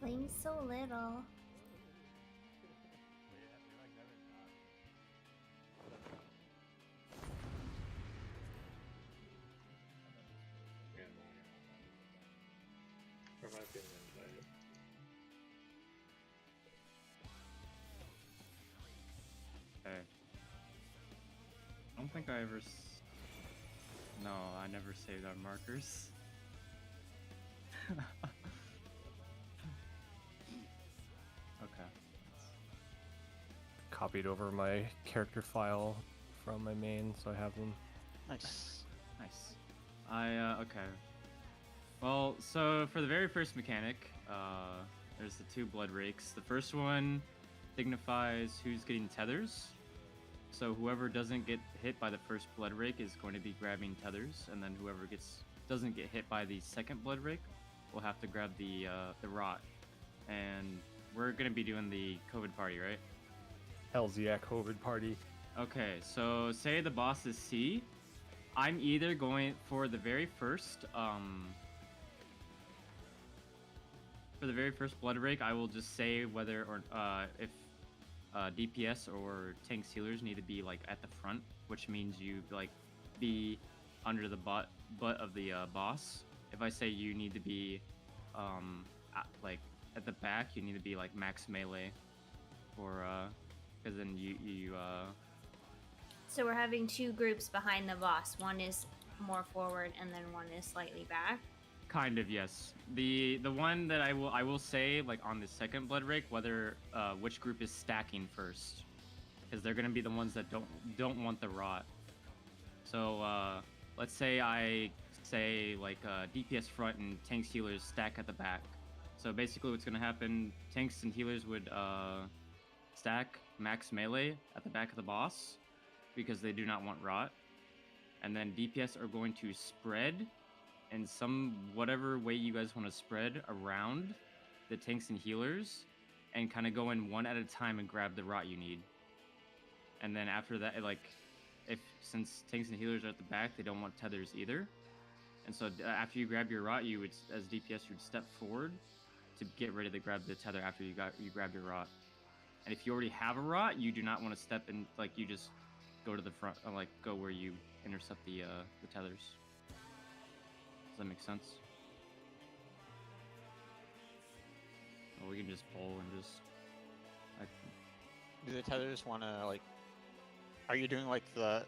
Blame's so little. Or might be invited. Okay. I don't think I ever. No, I never saved our markers. Okay. Copied over my character file from my main, so I have them. Nice. Nice. Okay. Well, so for the very first mechanic, there's the 2 blood rakes. The first one signifies who's getting tethers. So whoever doesn't get hit by the first blood rake is going to be grabbing tethers, and then whoever doesn't get hit by the second blood rake will have to grab the rot. And we're gonna be doing the COVID party, right? Hell's yeah, COVID party. Okay, so say the boss is C. I'm either going for the very first blood rake. I will just say whether or if DPS or tank sealers need to be like at the front, which means you like be under the butt of the boss. If I say you need to be like at the back, you need to be like max melee, or because then you So we're having 2 groups behind the boss. One is more forward, and then one is slightly back. Kind of, yes. The one that I will say, like on the second blood rake, whether which group is stacking first, because they're gonna be the ones that don't want the rot. So let's say I say like DPS front and tanks healers stack at the back. So basically, what's gonna happen? Tanks and healers would stack max melee at the back of the boss because they do not want rot, and then DPS are going to spread in whatever way you guys want to spread around the tanks and healers, and kind of go in one at a time and grab the rot you need. And then after that, like, since tanks and healers are at the back, they don't want tethers either. And so after you grab your rot, you would, as DPS, you would step forward to get ready to grab the tether after you grab your rot. And if you already have a rot, you do not want to step in, like, you just go to the front, or like go where you intercept the tethers. Does that make sense? Or we can just pull and just. Do the tethers want to like? Are you doing like the?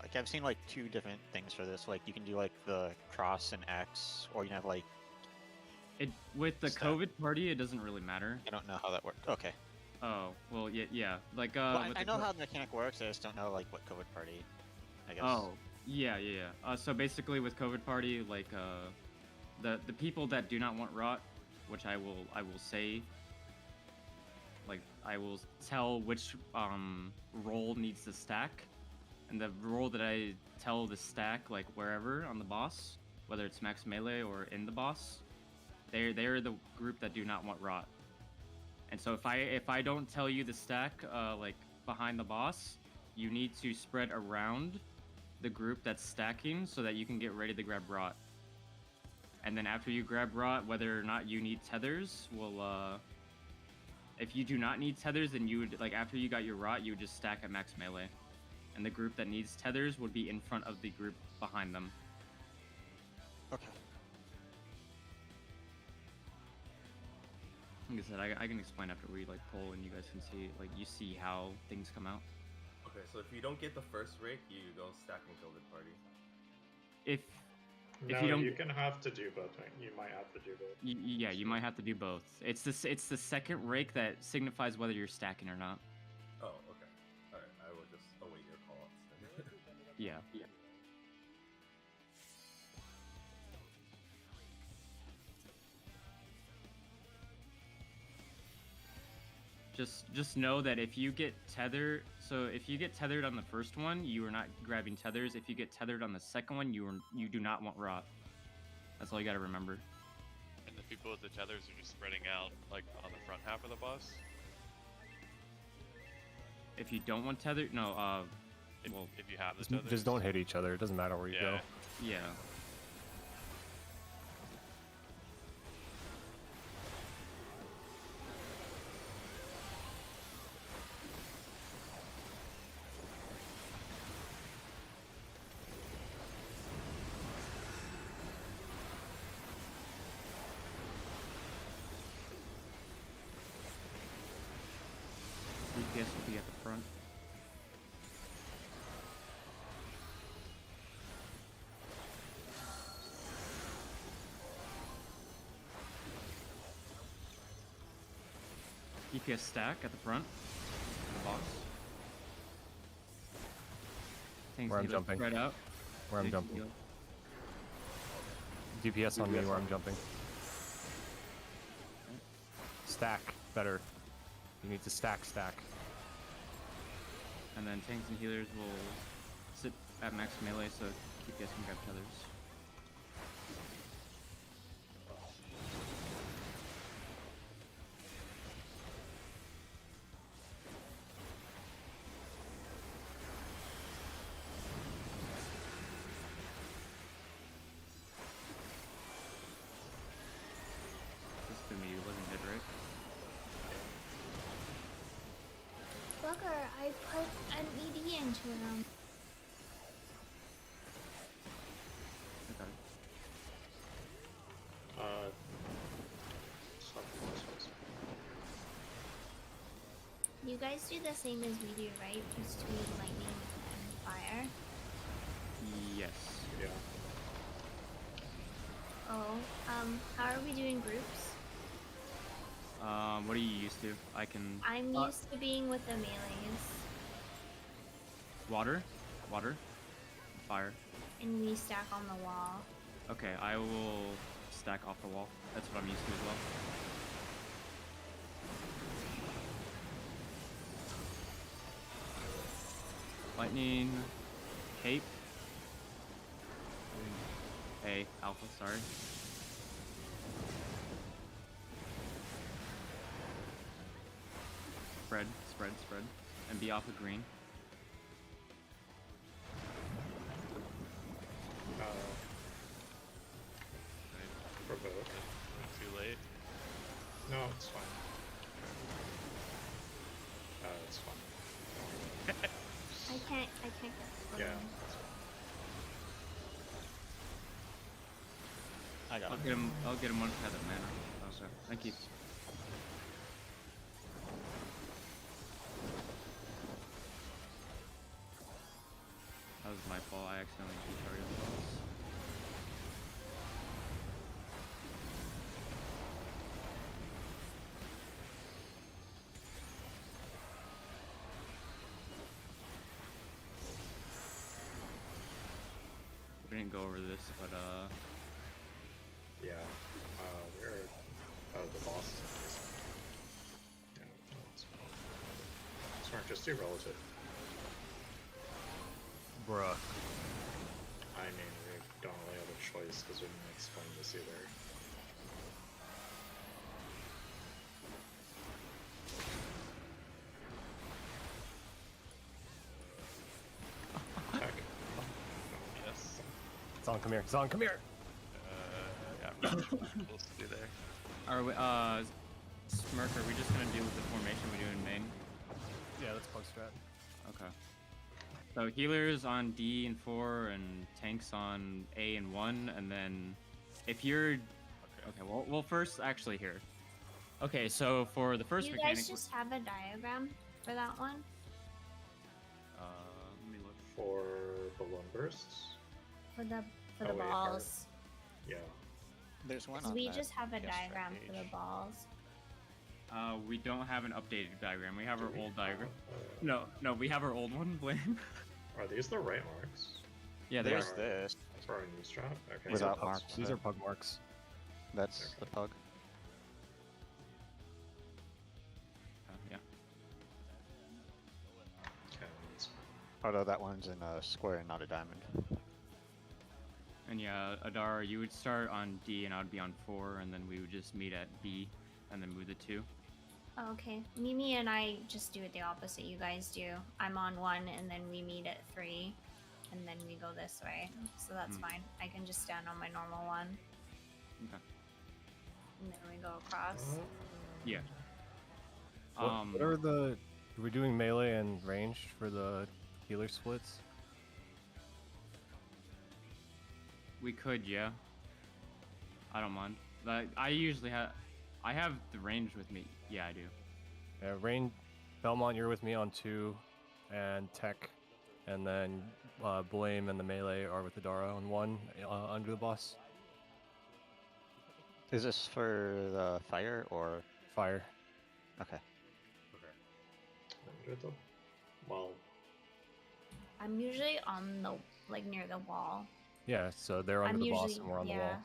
Like I've seen like 2 different things for this. Like you can do like the cross and X, or you can have like. It with the COVID party, it doesn't really matter. I don't know how that works. Okay. Oh well, yeah. Like well, I know how the mechanic works. I just don't know like what COVID party. I guess. Oh yeah. So basically, with COVID party, like the people that do not want rot, which I will say. Like I will tell which role needs to stack, and the role that I tell to stack, like wherever on the boss, whether it's max melee or in the boss, they're the group that do not want rot. And so if I don't tell you to stack like behind the boss, you need to spread around the group that's stacking so that you can get ready to grab rot. And then after you grab rot, whether or not you need tethers will if you do not need tethers, then you would, like, after you got your rot, you would just stack at max melee. And the group that needs tethers would be in front of the group behind them. Okay. Like I said, I can explain after we, like, pull and you guys can see, like, you see how things come out. Okay, so if you don't get the first rake, you go stack and kill the party. If No, you don't, you can have to do both. You might have to do both. Yeah, you might have to do both. It's the second rake that signifies whether you're stacking or not. Oh, okay. All right, I will just await your call-outs then. Yeah. Just know that if you get tethered, so if you get tethered on the first one, you are not grabbing tethers. If you get tethered on the second one, you do not want rot. That's all you gotta remember. And the people with the tethers are just spreading out, like, on the front half of the boss? If you don't want tethered, no, well, if you have the tethers? Just don't hit each other. It doesn't matter where you go. Yeah. DPS will be at the front. DPS stack at the front. The boss. Things Where I'm need to jumping. spread out. Where I'm Things jumping. heal. DPS on me DPS where on I'm me. jumping. Stack better. You need to stack. And then tanks and healers will sit at max melee so DPS can grab each other's. This is gonna be living dead, right? Bugger, I put an ED into him. I got it. Something else was- You guys do the same as we do, right? Just between lightning and fire. Yes. Yeah. Oh, how are we doing groups? What are you used to? I can I'm used to being with the melees, water, fire. and we stack on the wall. Okay, I will stack off the wall. That's what I'm used to as well. Lightning, cape. A, alpha, sorry. Spread. And be alpha green. For both. Too late. No, it's fine. It's fine. I can't get Yeah. through. I got I'll him. get him one for that mana. Okay, thank you. That was my fault. I accidentally recharged the boss. We didn't go over this, but Yeah. Where? The boss is amazing. Yeah, that's fine. Smart, just do relative. Bruh. I mean, we don't really have a choice because we didn't explain this either. Heck. Yes. Zon, come here. Zon, come here. Yeah, I'm not sure what I'm supposed to do there. are we, Smirk, are we just gonna do the formation we do in main? Yeah, that's pug strat. Okay. So healers on D and 4, and tanks on A and 1, and then if you're okay, well first actually here. Okay, so for the first You mechanic, guys just have a diagram for that one? let me look. For balloon bursts? For the Oh, wait, balls. Yeah. There's one 'Cause on we that just have a yes, diagram front for the page. balls. We don't have an updated diagram. We have our Do we? old diagram. Uh, No, we have our old one. Blame. Are these the right marks? Yeah, they There's are. this. For our new strap? Okay. Without so marks. These are pug marks. That's the pug. Yeah. Okay, that's fine. Although that one's in a square and not a diamond. And yeah, Adar, you would start on D, and I would be on 4, and then we would just meet at B, and then move the 2. Oh, okay. Mimi and I just do it the opposite you guys do. I'm on 1 and then we meet at 3 and then we go this way. So that's fine. I can just stand on my normal one Okay. and then we go across. Yeah. What are the... Are we doing melee and ranged for the healer splits? We could, yeah. I don't mind. I usually have... I have the range with me. Yeah, I do. Yeah, range... Belmont, you're with me on 2, and Tech, and then Blame and the Melee are with Adara on 1 under the boss. Is this for the fire or Fire. okay? Okay. Under the well, I'm usually on the like near the wall. Yeah, so they're under I'm the boss usually and we're on the yeah. wall.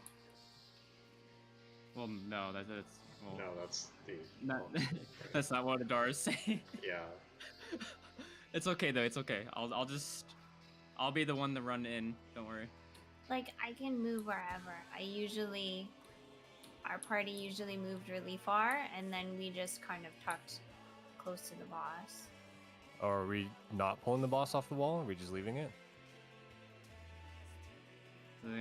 Well, no, that's well, no, that's the. not, well, that's not what Adara is saying. yeah. It's okay though. It's okay. I'll be the one to run in. Don't worry. Like I can move wherever. Our party usually moved really far, and then we just kind of tucked close to the boss. Or are we not pulling the boss off the wall? Are we just leaving it?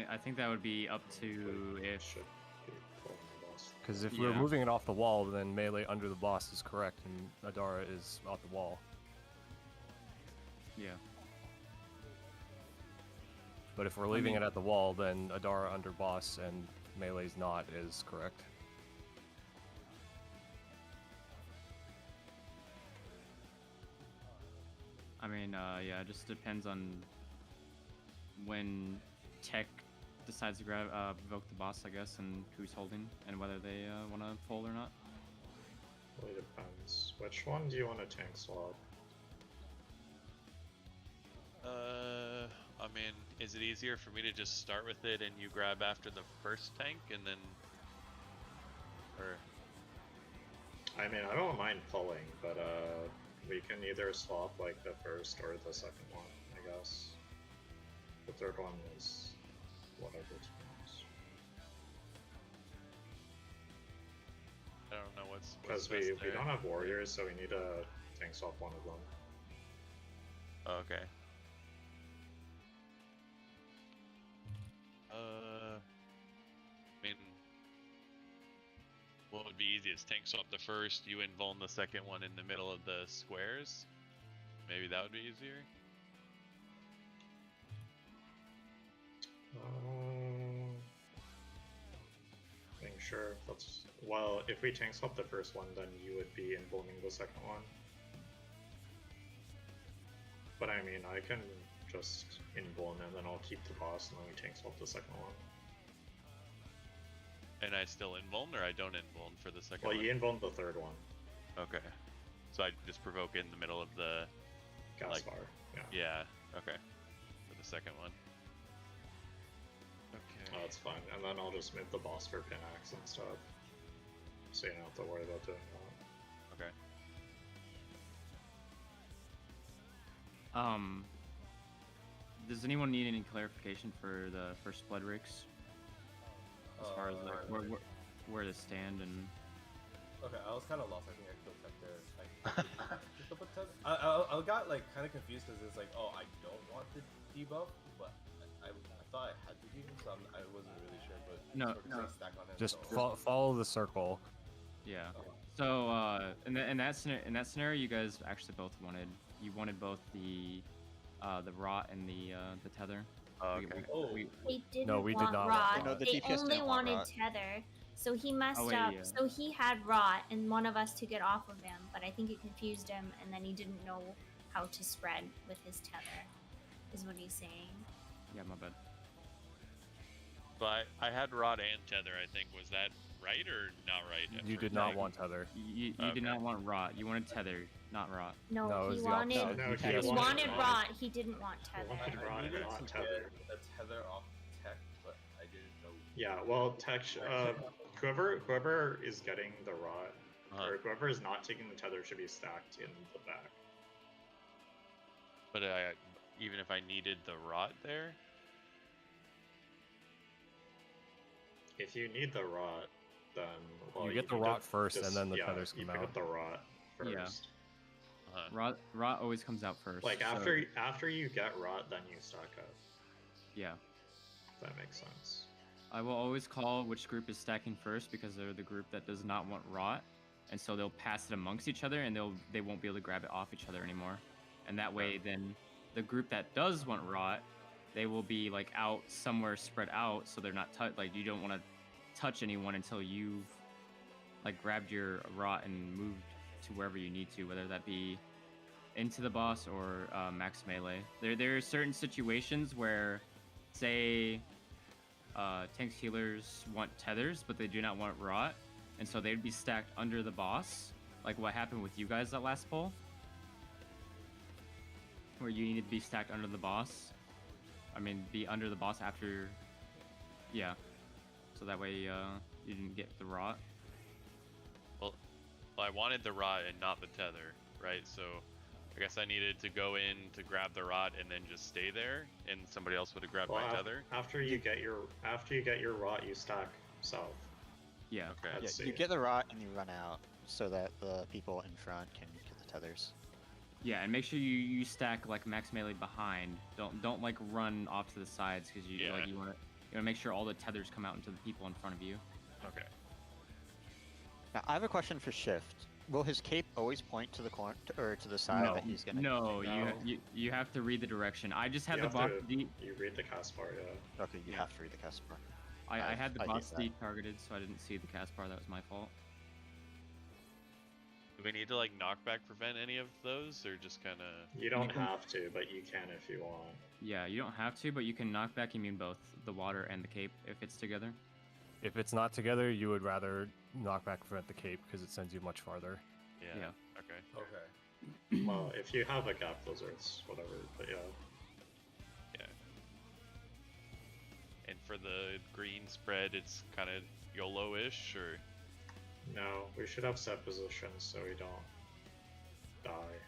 I think that would be up to if. Should be pulling the boss. Because if we're Yeah. moving it off the wall, then Melee under the boss is correct, and Adara is off the wall. Yeah. But if we're leaving mean- it at the wall, then Adara under boss and Melee's not is correct. I mean, yeah, it just depends on when Tech decides to provoke the boss, I guess, and who's holding, and whether they want to pull or not. Really depends. Which one do you want to tank swap? I mean, is it easier for me to just start with it and you grab after the first tank and then, or? I mean, I don't mind pulling, but we can either swap like the first or the second one, I guess. The third one is whatever it's called. I don't know what's Because best we there. don't have warriors, so we need to tank swap one of them. Oh, okay. I mean, what would be easiest? Tank swap the first, you invuln the second one in the middle of the squares? Maybe that would be easier? I think sure. That's well. If we tank swap the first one, then you would be invulning the second one. But I mean, I can just invuln and then I'll keep the boss, and then we tank swap the second one. And I still invuln, or I don't invuln for the second Well, one? you invuln the third one, Okay. So I just provoke in the middle of the... gas Like- bar. Yeah. Yeah, okay. For the second one. Okay. Oh, that's fine. And then I'll just move the boss for pin axe and stuff. So you don't have to worry about doing that. Okay. Does anyone need any clarification for the first blood rakes? As far as like where to stand and. Okay, I was kind of lost. I think I killed Tech there. I got like kind of confused because it's like, oh, I don't want the debuff, but I thought I had the debuff, so I wasn't really sure. But No, sort of no. stack on him, Just so- follow the circle. Yeah. Okay. So in that scenario, you guys actually both wanted both the rot and the tether. Oh, We- okay. we- Oh. we- They didn't No, we did want not want rot. rot. No, the They DPS only didn't want wanted rot. tether. So he messed Oh, wait, up. yeah. So he had rot, and one of us took it off of him. But I think it confused him, and then he didn't know how to spread with his tether. Is what he's saying. Yeah, my bad. But I had rod and tether, I think. Was that right or not right? at You first? did not Like- want tether. You Okay. did not want rot. You wanted tether, not rot. No, No, it was he the wanted. opposite. No, He he wanted rot. rot. He didn't want He tether. wanted I rot needed and not to tether. get a tether off Tech, but I didn't know. Yeah, well, whoever is getting the rot, or whoever is not taking the tether should be stacked in the back. But even if I needed the rot there, If you need the rot, then well, You get the need rot to first, and just- then the yeah, tethers you come pick out. up the rot first. Rot always comes out first. Like so- after you get rot, then you stack up. Yeah. If that makes sense. I will always call which group is stacking first because they're the group that does not want rot, and so they'll pass it amongst each other, and they won't be able to grab it off each other anymore. And that way, then the group that does want rot, they will be like out somewhere spread out, so they're not like you don't want to touch anyone until you've like grabbed your rot and moved to wherever you need to, whether that be into the boss or max melee. There are certain situations where, say, tanks healers want tethers, but they do not want rot, and so they'd be stacked under the boss, like what happened with you guys that last pull, where you need to be stacked under the boss. I mean, be under the boss after, yeah. So that way you didn't get the rot. Well, I wanted the rot and not the tether, right? So I guess I needed to go in to grab the rot and then just stay there, and somebody else would have grabbed my tether. After you get your rot, you stack south. Yeah. Okay. Let's Yeah, see. you get the rot and you run out so that the people in front can get the tethers. Yeah, and make sure you stack like max melee behind. Don't like run off to the sides because you Yeah. like you want to make sure all the tethers come out into the people in front of you. Okay. Now, I have a question for Shift. Will his cape always point to the corner or to the side that he's gonna? No, No. you have to read the direction. I just had You the have box to- D. You read the cast bar, yeah. Okay, you have to read the cast bar. I had the I did box that. D targeted, so I didn't see the cast bar. That was my fault. Do we need to like knockback prevent any of those, or just kind of? You don't can- have to, but you can if you want. Yeah, you don't have to, but you can knock back immune both the water and the cape if it's together. If it's not together, you would rather knockback prevent the cape because it sends you much farther. Yeah. Yeah. Okay. Okay. Well, if you have a gap blizzards, whatever, but yeah. Yeah. And for the green spread, it's kind of YOLO-ish, or No, we should have set positions so we don't die.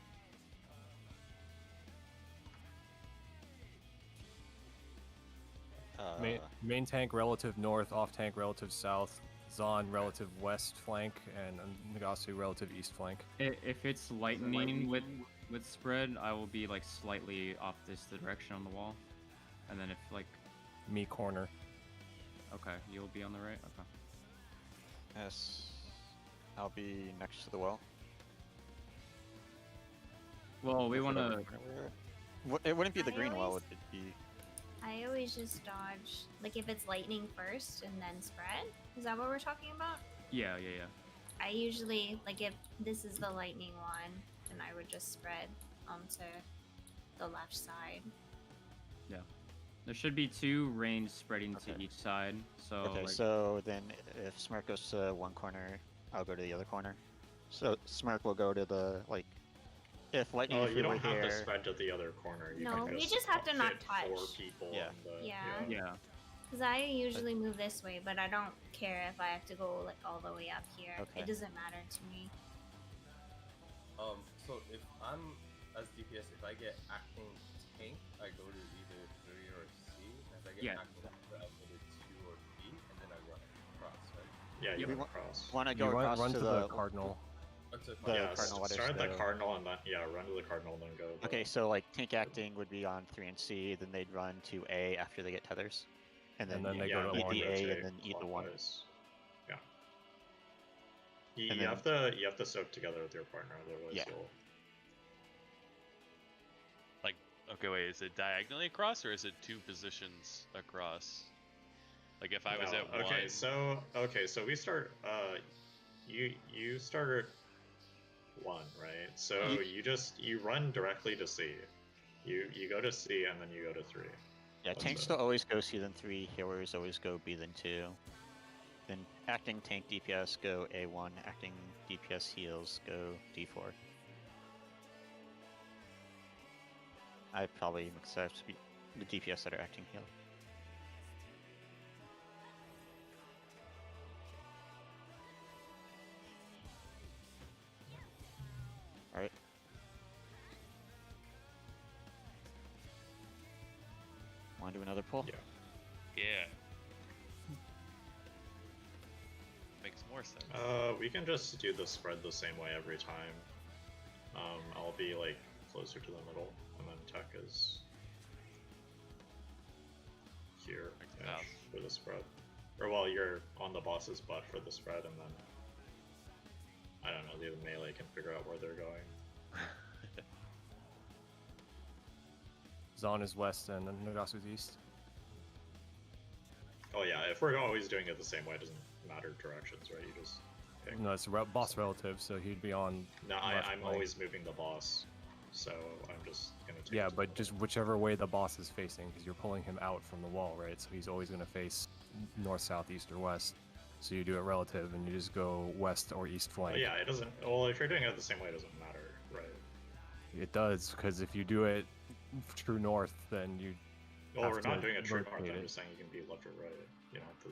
Main tank relative north, off tank relative south, Zon relative west flank, and Nagasu relative east flank. If it's lightning with spread, I will be like slightly off this direction on the wall, and then if like Me corner. okay, you'll be on the right. Okay. Yes, I'll be next to the well. Well, we want to. It wouldn't be the I green well. always- It'd be. I always just dodge, like if it's lightning first and then spread. Is that what we're talking about? Yeah. I usually, like if this is the lightning one, then I would just spread onto the left side. There should be 2 range spreading to Okay. each side. So Okay, like, so then if Smirk goes to one corner, I'll go to the other corner. So Smirk will go to the like. If lightning Oh, if you we don't were have here, to spread to the other corner. You No, can we just have to not fit 4 touch. people Yeah. on the, Yeah. yeah. Because I usually move this way, but I don't care if I have to go like all the way up here. Okay. It doesn't matter to me. So if I'm as DPS, if I get acting tank, I go to either 3 or C. And if I get Yeah. acting hunter, I go to 2 or B, and then I run across, right? Yeah, you We run wa- across. want to You go run, across run to to the cardinal. Up to The Yeah, cardinal letters start the go- cardinal and then run to the cardinal, then go. Okay, so like tank acting would be on 3 and C, then they'd run to A after they get tethers, and then, then they yeah, go to eat one. the A rotate and then eat the 1. clockwise. Yeah. You, And you then- have to soak together with your partner, otherwise Yeah. you'll. like, okay, wait, is it diagonally across, or is it 2 positions across? Like if I was No, at 1. okay, so we start. You start at 1, right? So you run directly to C. You go to C and then you go to 3. Yeah, That's tanks it. still always go C then 3, healers always go B then 2. Then acting tank DPS go A1, acting DPS heals go D4. I probably accept the DPS that are acting heal. Alright. Wanna do another pull? Yeah. Yeah. Makes more sense. We can just do the spread the same way every time. I'll be like closer to the middle, and then tech is here Like south. for the spread. Or well, you're on the boss's butt for the spread, and then I don't know, the melee can figure out where they're going. Zon is west and Nagasu's east. Oh yeah, if we're always doing it the same way, it doesn't matter directions, right? You just ping. No, it's a boss relative, so he'd be on. No, left I'm flank. always moving the boss, so I'm just gonna take. Yeah, it to but the just middle. whichever way the boss is facing, because you're pulling him out from the wall, right? So he's always going to face north, south, east, or west. So you do it relative, and you just go west or east flank. Yeah, it doesn't. Well, if you're doing it the same way, it doesn't matter, right? It does, because if you do it true north, then you. Well, have we're to not doing a true north. rotate I'm it. just saying you can be left or right. You don't have to.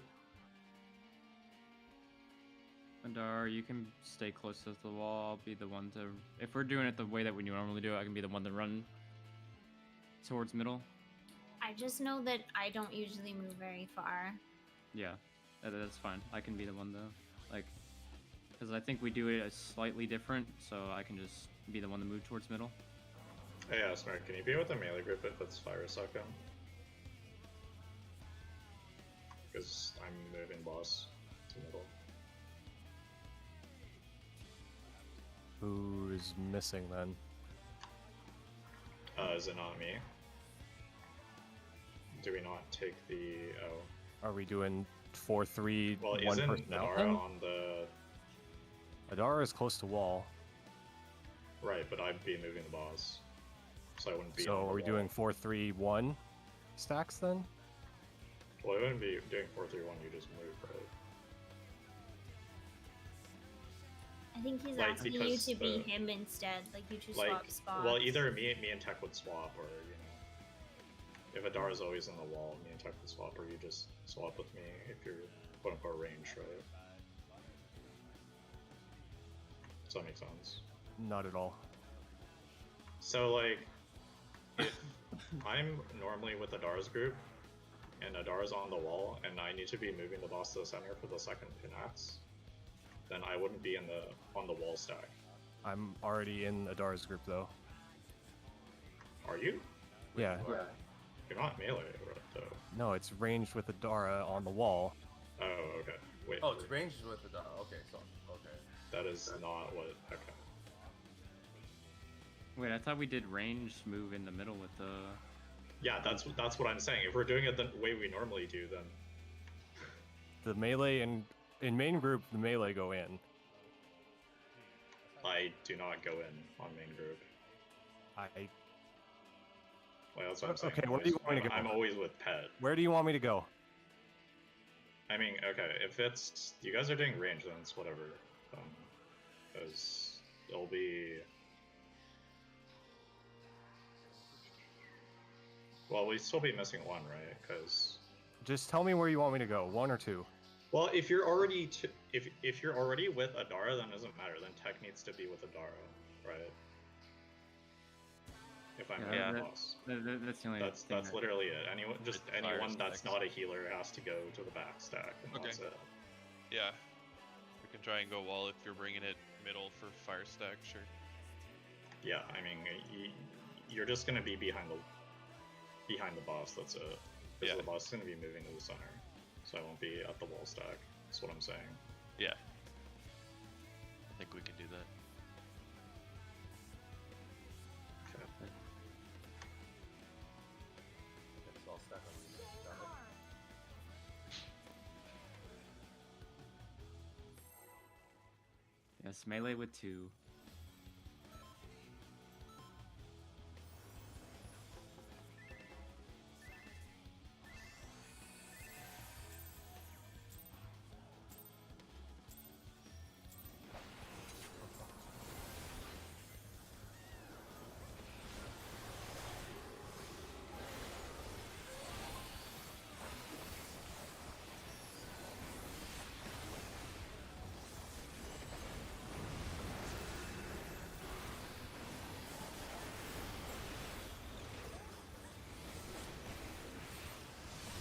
Mandar, you can stay close to the wall. I'll be the one to. If we're doing it the way that we normally do it, I can be the one to run towards middle. I just know that I don't usually move very far. Yeah, that's fine. I can be the one though, like, because I think we do it slightly different, so I can just be the one to move towards middle. Hey, Smart, can you be with the melee group if it's fire second? Because I'm moving boss to middle. Who is missing then? Is it not me? Do we not take the? Oh, Are we doing 4-3, well, one isn't person out Adara then? on the Adara is close to wall. right? But I'd be moving the boss, so I wouldn't be. So on the are we wall. doing 4-3-1 stacks then? Well, I wouldn't be doing 4-3-1. You just move, right? I think he's Like, asking you because to be the- him instead. Like you two Like, swap spots. well, either me and Tech would swap, or you know, if Adara's always in the wall, me and Tech would swap, or you just swap with me if you're quote unquote range, right? Does that make sense? Not at all. So like, if I'm normally with Adara's group, and Adara's on the wall, and I need to be moving the boss to the center for the second pinax, then I wouldn't be on the wall stack. I'm already in Adara's group though. Are you? Yeah. You're not melee, right, though. No, it's ranged with Adara on the wall. Oh, okay. Wait. Oh, it's ranged with the dot. Okay, so okay. That is not what. Okay. Wait, I thought we did range move in the middle with the. Yeah, that's what I'm saying. If we're doing it the way we normally do, then The melee in main group, the melee go in. I do not go in on main group. Well, that's what I'm saying. Okay, where do you want me to go? I'm always with Pet. Where do you want me to go? I mean, okay, if it's you guys are doing range, then it's whatever. Because it'll be. Well, we'd still be missing one, right? Because. Just tell me where you want me to go. 1 or 2. Well, if you're already if you're already with Adara, then it doesn't matter. Then Tech needs to be with Adara, right? If I'm Yeah, the that- boss. That's the only. That's thing that- literally it. Anyone, just It's fire anyone that's stacks. not a healer has to go to the back stack, and Okay. that's it. Yeah. We can try and go wall if you're bringing it middle for fire stack, sure. Yeah, I mean, you're just gonna be behind the boss. That's it. Because Yeah. the boss is gonna be moving to the center, so I won't be at the wall stack. That's what I'm saying. Yeah. I think we can do that. Okay. Okay, so I'll stack on you. Got it. Yes, melee with 2.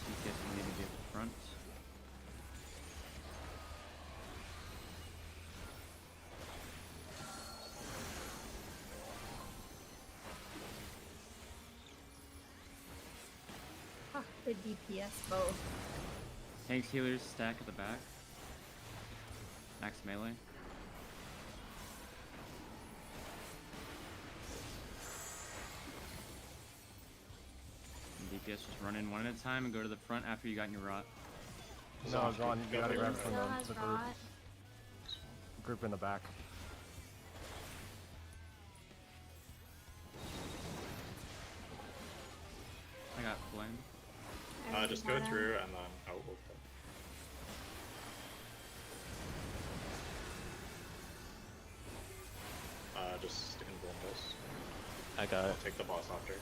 DPS will need to be at the front. Fuck the DPS both. Tanks healers stack at the back. Max melee. And DPS just run in one at a time and go to the front after you got your rot. No, John, you gotta grab He from still has the group. rot. Group in the back. I got blend. Just go through and then out. We'll go. Just stick in Bloomless. I got I'll it. take the boss after.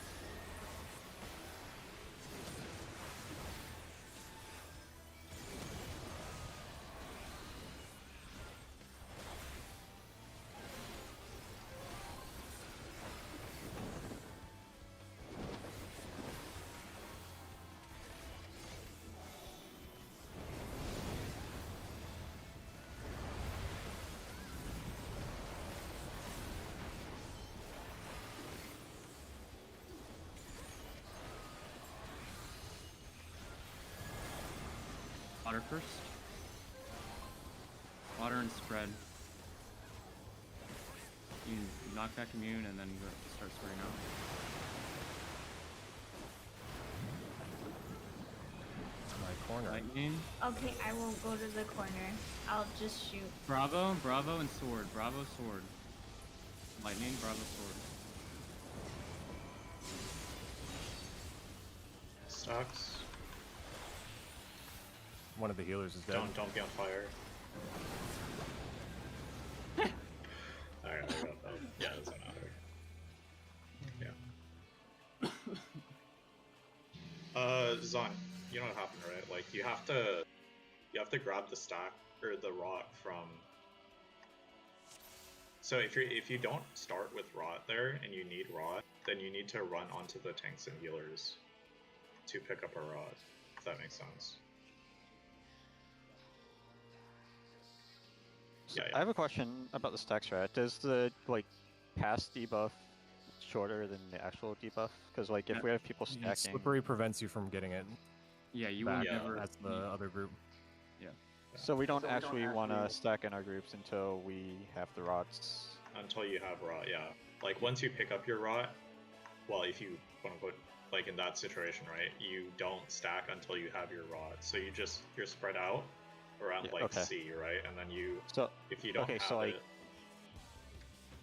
Water first. Water and spread. You knock back immune and then start spreading out. My corner. Lightning. Okay, I won't go to the corner. I'll just shoot. Bravo, Bravo, and sword. Bravo, sword. Lightning, Bravo, sword. Stocks. One of the healers is dead. Don't be on fire. Alright, I got that. Yeah, it doesn't matter. Yeah. Zon, you know what happened, right? Like you have to grab the stack or the rot from. So if you don't start with rot there and you need rot, then you need to run onto the tanks and healers to pick up a rot. If that makes sense. So Yeah. I have a question about the stack strat. Does the past debuff shorter than the actual debuff? Because if Yeah. we have people Yeah, stacking, Slippery prevents you from getting it Yeah, you back would Yeah. never. as the other group. so we don't actually want to stack in our groups until we have the rots. Until you have rot, yeah. Like once you pick up your rot, well, if you quote unquote like in that situation, right? You don't stack until you have your rot. So you're spread out around Yeah, okay. C, right? And then So if you don't okay, have so it,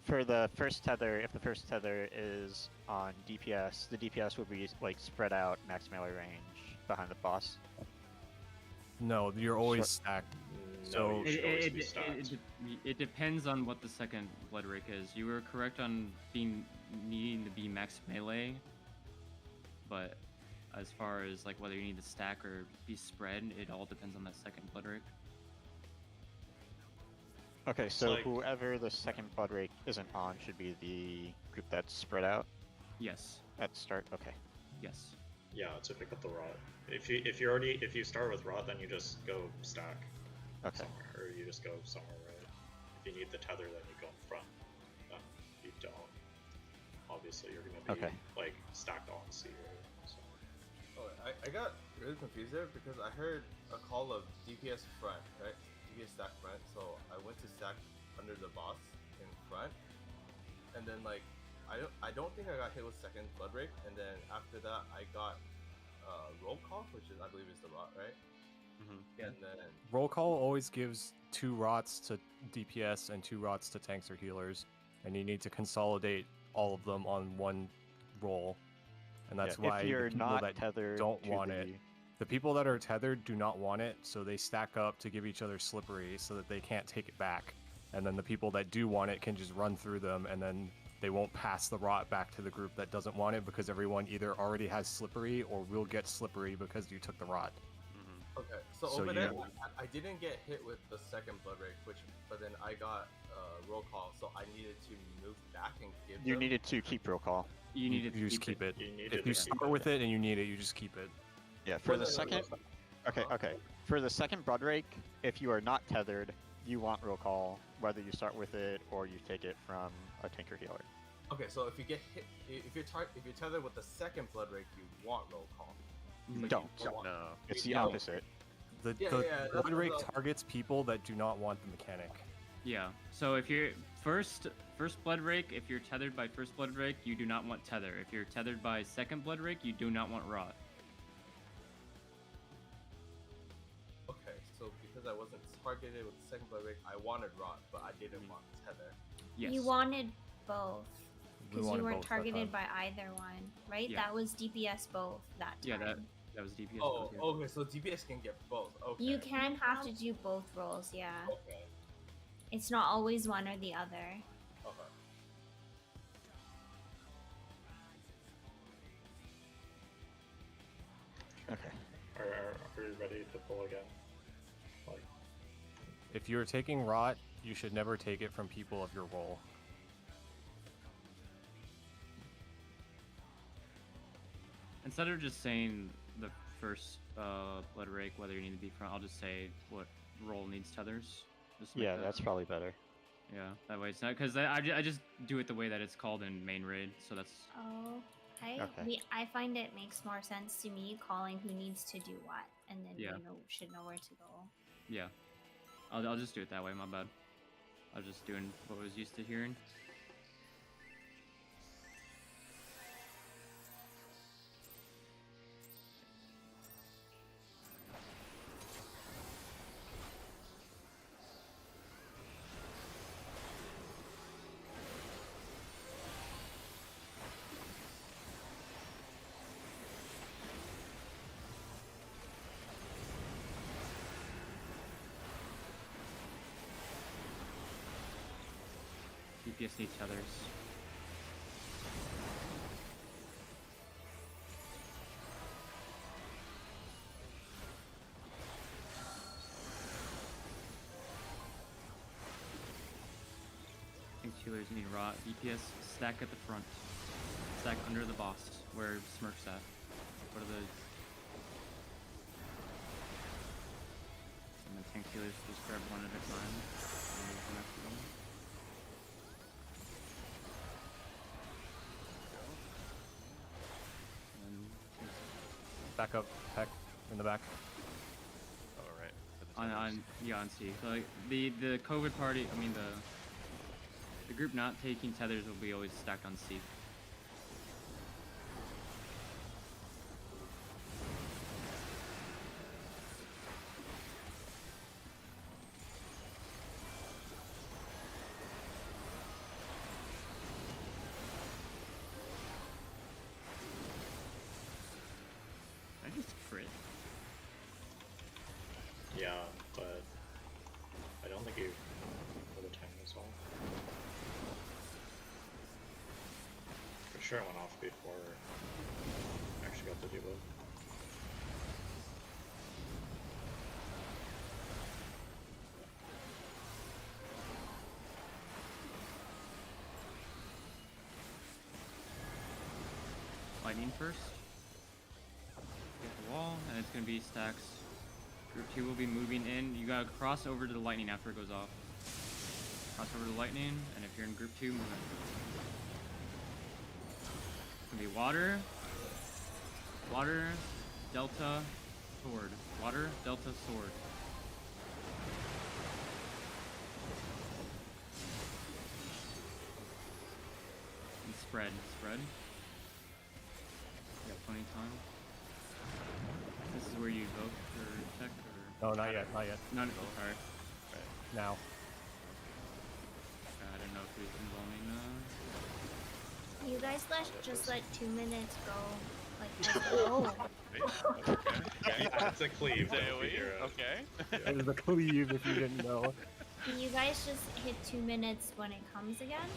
for the first tether, if the first tether is on DPS, the DPS would be spread out max melee range behind the boss. No, you're always stacked. no, So- you should always be stacked. It depends on what the second blood rake is. You were correct on needing to be max melee, but as far as whether you need to stack or be spread, it all depends on that second blood rake. Okay, so like- whoever the second blood rake isn't on should be the group that's spread out Yes, at the start. Okay. yes. Yeah, to pick up the rot. If you start with rot, then you just go stack Okay. somewhere, or you just go somewhere, right? If you need the tether, then you go in front. You don't. Obviously, you're gonna be Okay. stacked on C, right? So. Oh, I got really confused there because I heard a call of DPS front, right? DPS stack front, so I went to stack under the boss in front, and then I don't think I got hit with second blood rake, and then after that I got roll call, which is I believe is the rot, right? Mm-hmm. And then Roll call always gives 2 rots to DPS and 2 rots to tanks or healers, and you need to consolidate all of them on one roll. And that's why if you're the people not that tethered don't to want the... it, the people that are tethered do not want it, so they stack up to give each other slippery so that they can't take it back. And then the people that do want it can just run through them, and then they won't pass the rot back to the group that doesn't want it because everyone either already has slippery or will get slippery because you took the rot. okay, so So over you- there I didn't get hit with the second blood rake, but then I got roll call, so I needed to move back and give You them. needed to keep roll call. You needed to You just keep it. You need If to you keep start it. with it and you need it, you just keep it. Yeah, for Well, the no, no, second... no. Okay. For the second blood rake, if you are not tethered, you want roll call, whether you start with it or you take it from a tank or healer. Okay, so if you get hit, if you're tethered with the second blood rake, you want roll call. You But don't. want- No. It's You the don't. opposite. The Yeah, the yeah, blood rake that's- targets people that do not want the mechanic. Yeah. So if you're first blood rake, if you're tethered by first blood rake, you do not want tether. If you're tethered by second blood rake, you do not want rot. Okay, so because I wasn't targeted with the second blood break, I wanted rot, but I didn't want tether. Yes. You wanted both. We Because you wanted weren't both that targeted time. by either one, right? Yeah. That was DPS both that time. Yeah, that was DPS. Oh, both, yeah. okay, so DPS can get both. Okay. You can have to do both roles, yeah. Okay. It's not always one or the other. Okay. Okay. Are you ready to pull again? Like, If you're taking rot, you should never take it from people of your role. Instead of just saying the first blood rake, whether you need to be front, I'll just say what role needs tethers. Just make Yeah, that- that's probably better. Yeah, that way it's not because I just do it the way that it's called in main raid, so that's Oh, Okay. I find it makes more sense to me calling who needs to do what, and then Yeah. should know where to go. yeah. I'll just do it that way. My bad. I was just doing what I was used to hearing. DPS need tethers. I think healers need rot. DPS stack at the front. Stack under the boss where Smirk's at. What are the and the tank healers just grab one at a time. And move them after them. And Back up, Peck, in the back. Oh, right. for the on tethers. yeah, on C. So like the COVID party, I mean the group not taking tethers will be always stacked on C. I just crit. yeah, but I don't think you for the time as well. For sure, it went off before I actually got to deal with. Lightning first. Get the wall, and it's gonna be stacks. Group 2 will be moving in. You gotta cross over to the lightning after it goes off. Cross over to the lightning, and if you're in group 2, move in. It's gonna be water, delta, sword. Water, delta, sword. And spread. You got plenty of time. This is where you vote for check or No, not yet, not yet. none. Oh, sorry. Now. I don't know if he's involving. You guys just let 2 minutes go. Like, oh. Okay. That's a cleave. Say don't we? figure out. Okay. It was a cleave if you didn't know. Can you guys just hit 2 minutes when it comes again?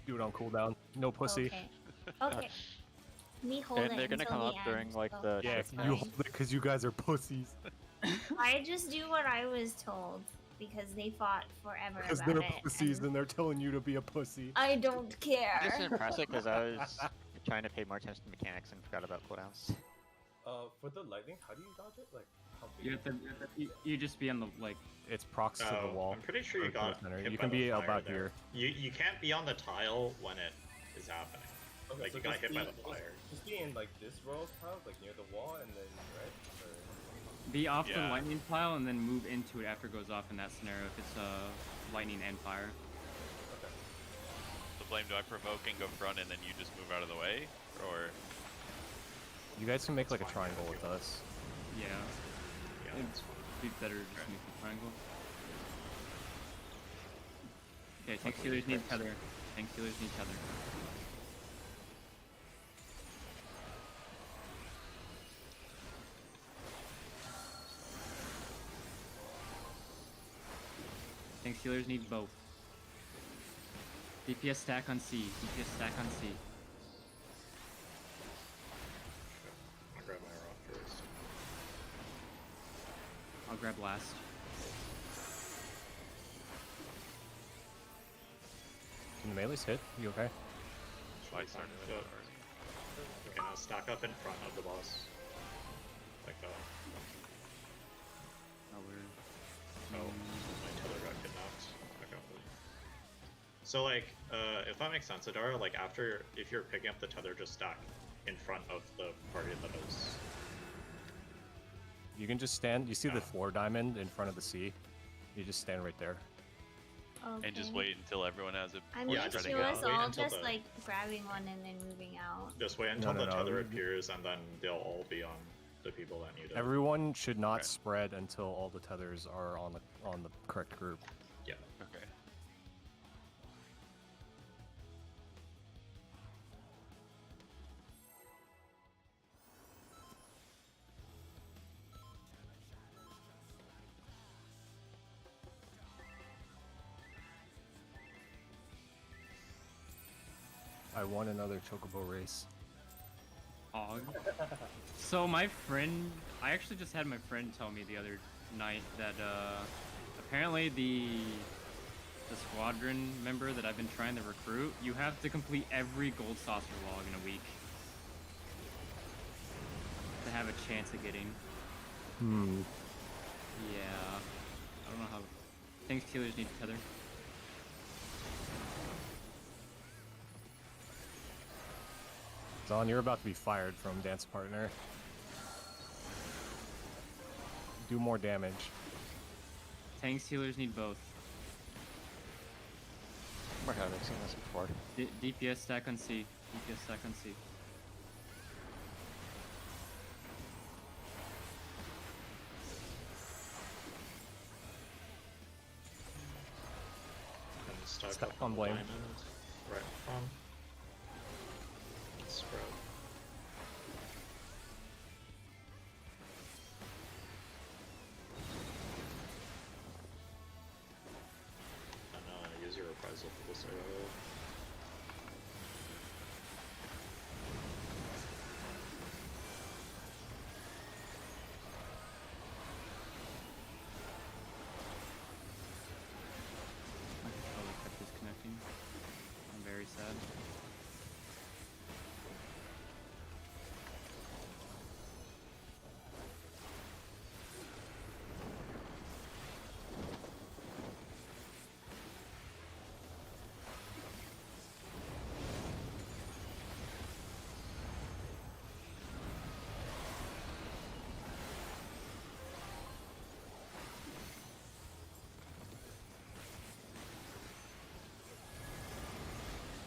Do it on cooldown. No pussy. Okay. Me hold And it they're gonna until come the up during end, like so the Yeah, that's you fine. hold it because you guys are pussies. I just do what I was told because they fought forever Because about they're it. pussies and and they're telling you to be a pussy. I don't care. Just impressive because I was trying to pay more attention to mechanics and forgot about cooldowns. For the lightning, how do you dodge it? Like, how big? You have to. You just be on the like. It's prox to the Oh, wall. I'm pretty sure or you to the got center. hit You by can the be fire about there. here. You can't be on the tile when it is happening. Okay, Like, so you got just hit by be- the fire. Just be in like this row of tiles, like near the wall, and then right. Or... Be off the Yeah. lightning pile and then move into it after it goes off in that scenario if it's lightning and fire. Okay. So Blame, do I provoke and go front and then you just move out of the way? Or You guys can make like a It's fine, triangle yeah, with if you us. Yeah. Yeah, that's fine. Be better to just make the triangle. Okay, tank stealers need tether. Tank stealers need tether. Tank stealers need both. DPS stack on C. DPS stack on C. I'll grab my rock first. I'll grab last. Can the melees hit? You okay? Oh, I started with Yeah. it already. Okay, now stack up in front of the boss. Like that. Oh, we're... Oh, my tether got kidnapped. I got it. So like, if that makes sense, Adara, like if you're picking up the tether, just stack in front of the party that is. You can just stand. You see the Yeah. floor diamond in front of the C? You just stand right there. Okay. And just wait until everyone has it. I before mean, Yeah, to just spreading us out. wait all until just the- like grabbing one and then moving out. Just wait until No, the no. tether appears, and then they'll all be on the people that need it. Everyone should not Okay. spread until all the tethers are on the correct group. Yeah. Okay. I won another chocobo race. Hog. So my friend, I actually just had my friend tell me the other night that apparently the squadron member that I've been trying to recruit, you have to complete every gold saucer log in a week to have a chance of getting. Hmm. Yeah. I don't know how. Tank stealers need tether. Zon, you're about to be fired from dance partner. Do more damage. Tank stealers need both. Where have I seen this before? DPS stack on C. DPS stack on C. And stack Stack up on the blame. diamond. Right in front. Spread. And use your reprisal for this arrow. My controller kept disconnecting. I'm very sad.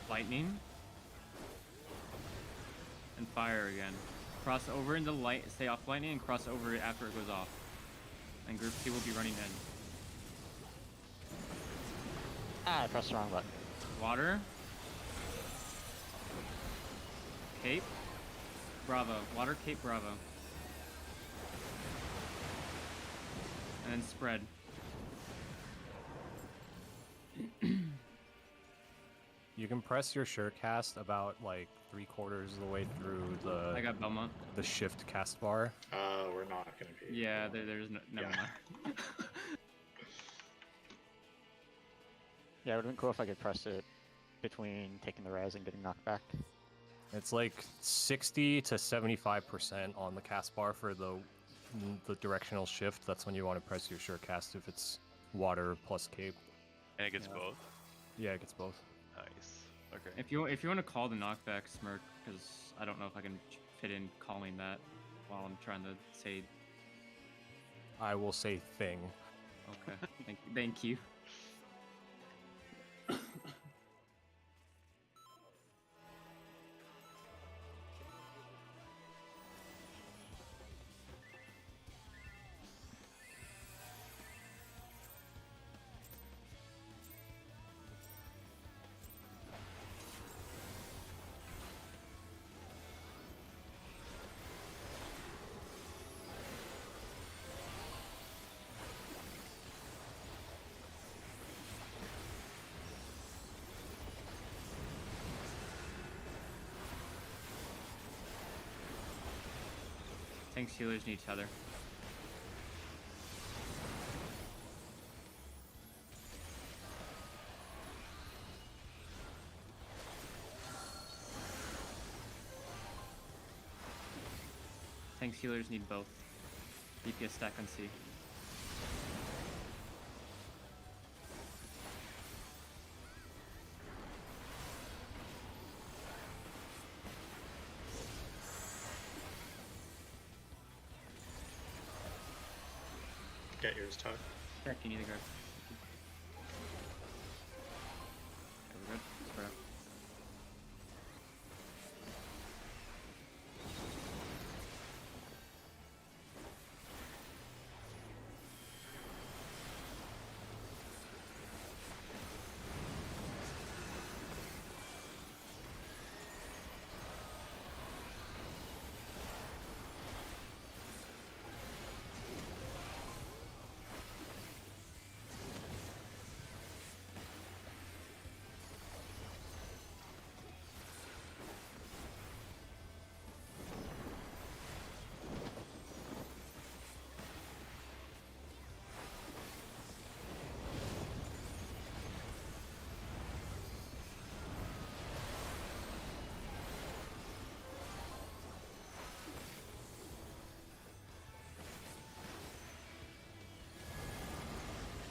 Lightning. And fire again. Cross over into light, stay off lightning, and cross over it after it goes off. And group C will be running in. Ah, I pressed the wrong button. Water. Cape. Bravo. Water, cape, bravo. And then spread. You can press your sure cast about like 3/4 of the way through I got Belmont. the shift cast bar. We're not gonna be. Yeah, there's no, never Yeah. mind. Yeah, it would have been cool if I could press it between taking the res and getting knocked back. It's like 60 to 75% on the cast bar for the directional shift. That's when you want to press your sure cast if it's water plus cape. And it gets Yeah. both. Yeah, it gets both. Nice. Okay. If you want to call the knockback smirk, because I don't know if I can fit in calling that while I'm trying to say. I will say thing. Okay. Thank you. Tanks healers need tether. Tanks healers need both. DPS stack on C. Get yours, Tuck. Check, you need to guard. Okay, we're good. Spread out.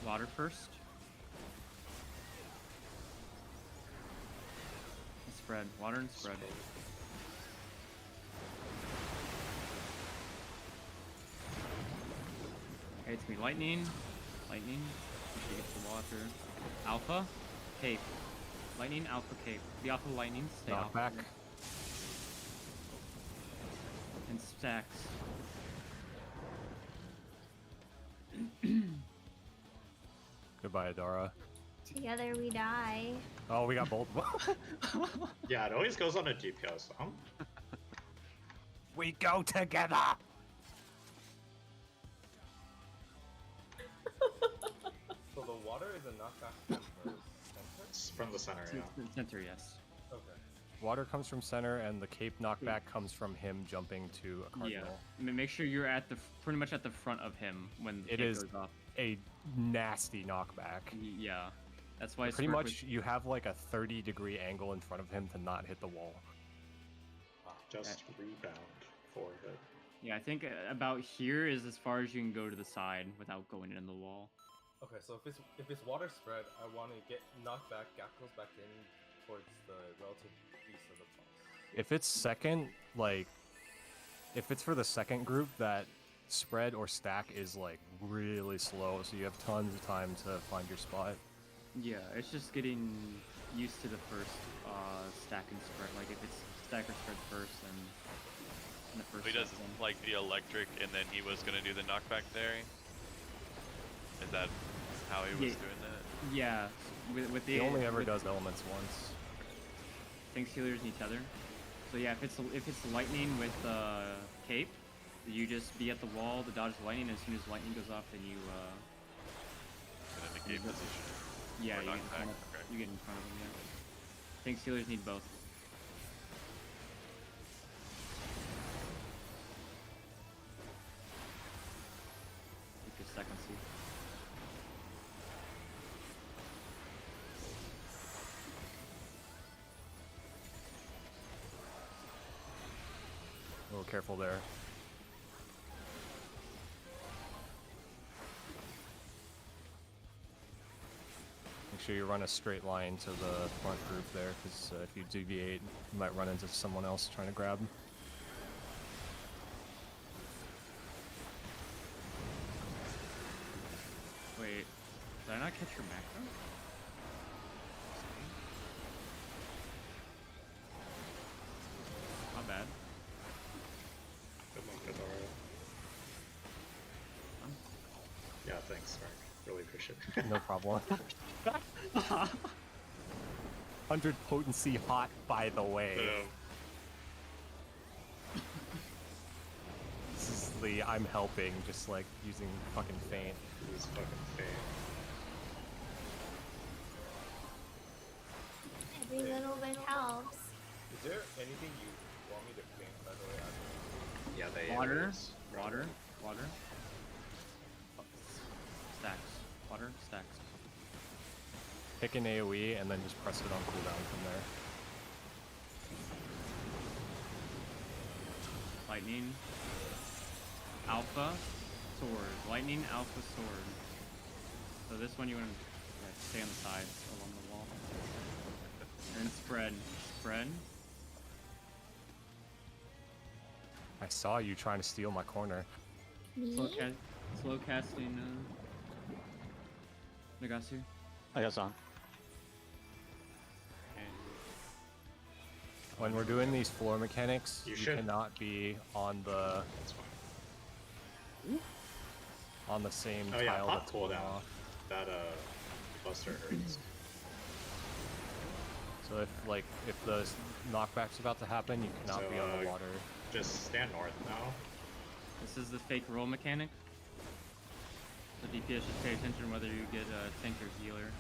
Water first. And spread. Water and spread. Okay, it's gonna be lightning. Lightning. Make sure you get the water. Alpha. Cape. Lightning, alpha, cape. Be off of lightning. Stay off. Knockback. And stacks. Goodbye, Adara. Together we die. Oh, we got both. Yeah, it always goes on a DPS. We go together. So the water is a knockback from the center? It's from the center, yeah. Center, yes. Okay. Water comes from center, and the cape knockback comes from him jumping to a cardinal. Yeah. Make sure you're at the pretty much at the front of him when the It cape is goes off. A nasty knockback. Yeah. That's why Pretty Smirk much, was- you have like a 30-degree angle in front of him to not hit the wall. Just rebound for it. Yeah, I think about here is as far as you can go to the side without going in the wall. Okay, so if it's water spread, I want to get knocked back, gap goes back in towards the relative east of the boss. If it's second, like, if it's for the second group, that spread or stack is like really slow, so you have tons of time to find your spot. Yeah, it's just getting used to the first stack and spread. Like if it's stack or spread first, then in the first. He does section. like the electric, and then he was gonna do the knockback there. Is that how he was Yeah. doing that? Yeah, with the. He only ever with does elements once. Tanks healers need tether. So yeah, if it's lightning with cape, you just be at the wall to dodge the lightning. As soon as lightning goes off, then you And then the game Yep. position. yeah Or you get, in knockback, front of, okay. you get in front of them. Yeah. Tanks healers need both. Take your second seat. A little careful there. Make sure you run a straight line to the front group there, because if you deviate, you might run into someone else trying to grab. Wait, did I not catch your macro? Not bad. Good luck, Adara. Yeah, thanks, Mark. Really appreciate it. No problem. 100 potency hot, by the way. This is the I'm helping, just like using fucking feint. He's fucking fame. Every little bit helps. Is there anything you want me to paint, by the way? Yeah, they Water, always grab water, it. water. Stacks. Water, stacks. Pick an AoE and then just press it on cooldown from there. Lightning. Alpha. Sword. Lightning, alpha, sword. So this one you want to stay on the sides along the wall. And spread. Spread. I saw you trying to steal my corner. Slow, Me? slow casting, Nagasu. I guess on. When we're doing these floor mechanics, You you should- cannot be on the That's fine. same Oh yeah, tile pop that's going cooldown. off. That cluster hurts. So if the knockback's about to happen, you cannot So, be on the water. Just stand north now. This is the fake roll mechanic. The DPS should pay attention whether you get a tank or healer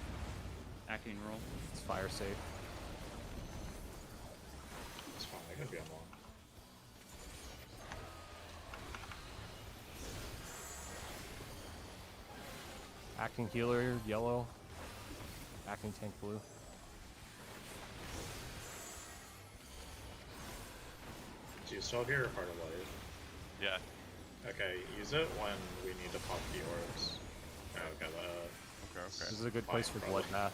acting roll. It's fire safe. It's fine. I can be on long. Acting healer, yellow. Acting tank, blue. Do you still have your Heart of Light? Yeah. Okay, use it when we need to pop the orbs. Oh, okay, Okay, This okay. is a good place for Probably. bloodbath.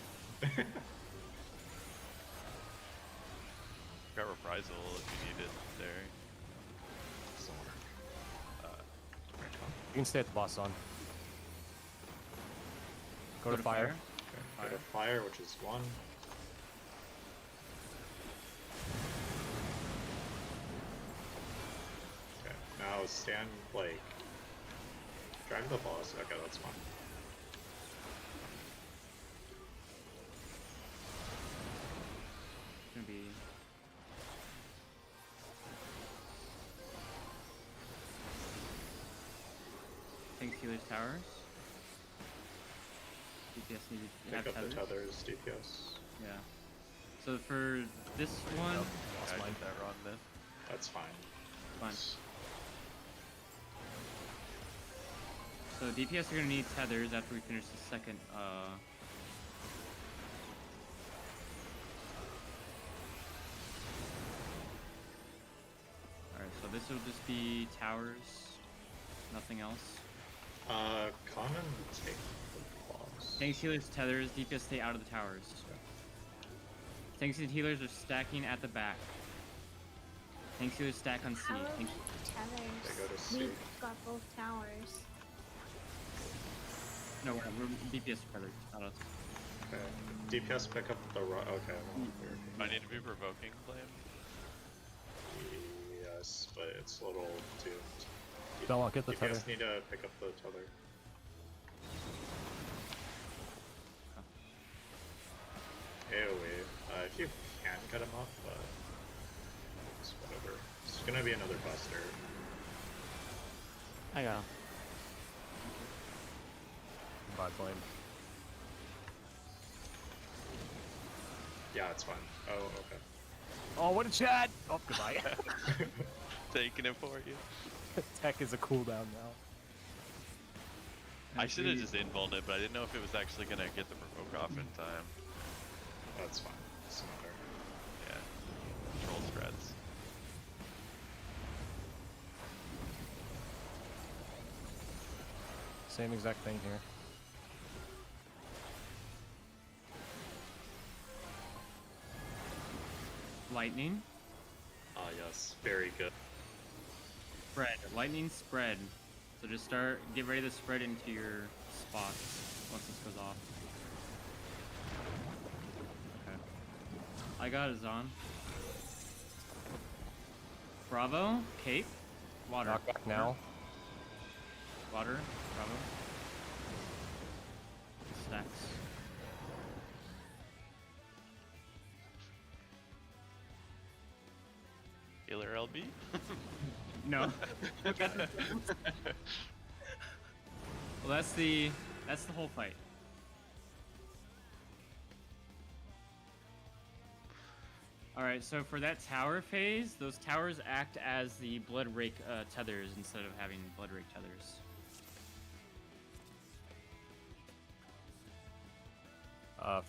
Got reprisal if you need it there. You can stay at the boss on. Go to fire. Okay, go to fire, which is 1. Okay, now stand like drive the boss. Okay, that's fine. Gonna be tanks, healers, towers. DPS needed to Pick have up the tethers. tethers, DPS. Yeah. So for this one, Lost I mine. did that wrong then. That's fine. fine. So DPS are gonna need tethers after we finish the second. Alright, so this will just be towers, nothing else. Come and take the boss. Tanks, healers, tethers, DPS stay out of the towers. Tanks and healers are stacking at the back. Tanks, healers stack on C. How are Tanks, tethers? They go to C. We've got both towers. no, we're DPS tethers, not us. Okay. DPS pick up the okay. Well, I need to be provoking flame. yes, but it's a little doomed. Don't get the tether. DPS need to pick up the tether. AoE. If you can cut him up, but it's whatever. It's gonna be another buster. I got him. Bye, flame. Yeah, it's fine. Oh, okay. Oh, what a chat! Oh, goodbye. Taking it for you. Tech is a cooldown now. I should have just invulned it, but I didn't know if it was actually gonna get the provoke off in time. That's fine. Doesn't matter. Yeah. Control spreads. Same exact thing here. Lightning, Ah, yes. Very good. spread. Lightning, spread. So just get ready to spread into your spots once this goes off. Okay. I got it, Zon. Bravo, cape, water. Knockback now. Water, bravo. Stacks. Healer LB? No. Well, that's the whole fight. All right, so for that tower phase, those towers act as the blood rake tethers instead of having blood rake tethers.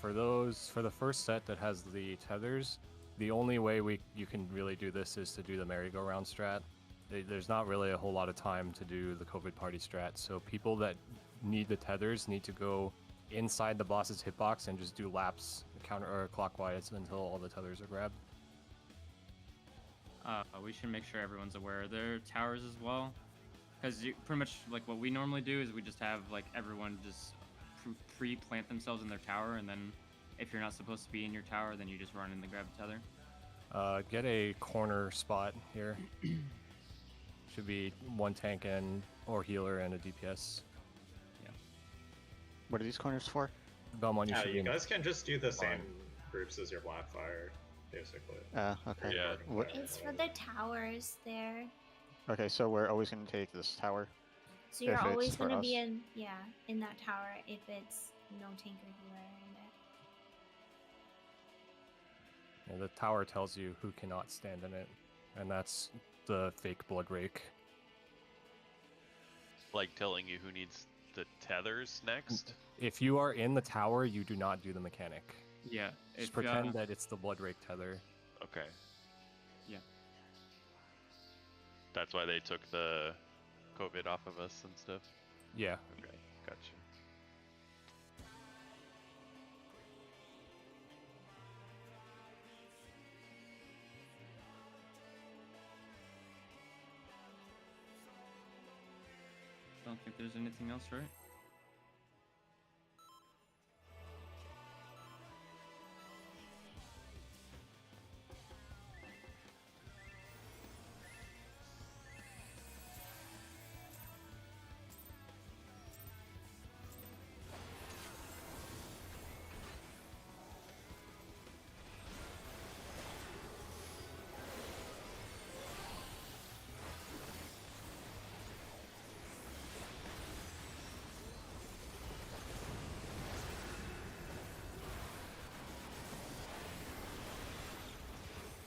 For the first set that has the tethers, the only way you can really do this is to do the merry-go-round strat. There's not really a whole lot of time to do the COVID party strat, so people that need the tethers need to go inside the boss's hitbox and just do laps counter or clockwise until all the tethers are grabbed. We should make sure everyone's aware of their towers as well, because pretty much like what we normally do is we just have like everyone just pre-plant themselves in their tower, and then if you're not supposed to be in your tower, then you just run in and grab a tether. Get a corner spot here. Should be one tank and or healer and a DPS. What are these corners for? Belmont, you Yeah, should be you in guys can just do the same fine. groups as your Blackfire, basically. Okay. Yeah. What- It's for the towers there. Okay, so we're always going to take this tower. So you're If it's always for gonna be us. in that tower if it's no tank or healer in it. Yeah, the tower tells you who cannot stand in it, and that's the fake blood rake. Like telling you who needs the tethers next. If you are in the tower, you do not do the mechanic. Yeah, Just if, pretend that it's the blood rake tether. Okay. Yeah. That's why they took the COVID off of us and stuff. Yeah. Okay, gotcha. Don't think there's anything else, right?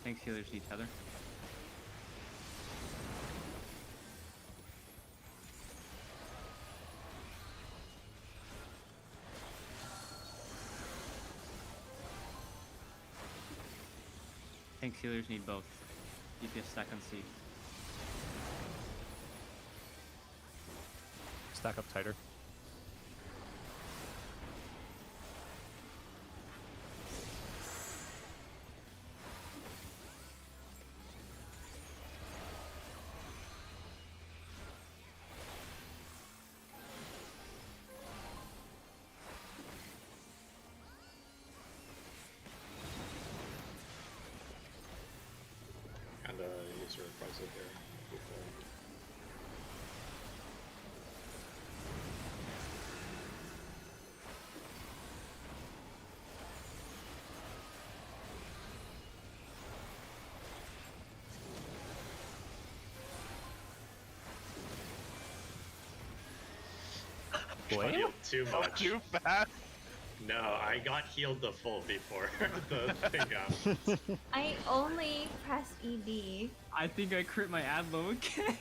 Thanks, healers need tether. Thanks, healers need both. DPS stack on C. Stack up tighter. And user requested there. Before. Blame? Healed too much. Too fast. No, I got healed the full before the thing happened. I only pressed ED. I think I crit my ad low again.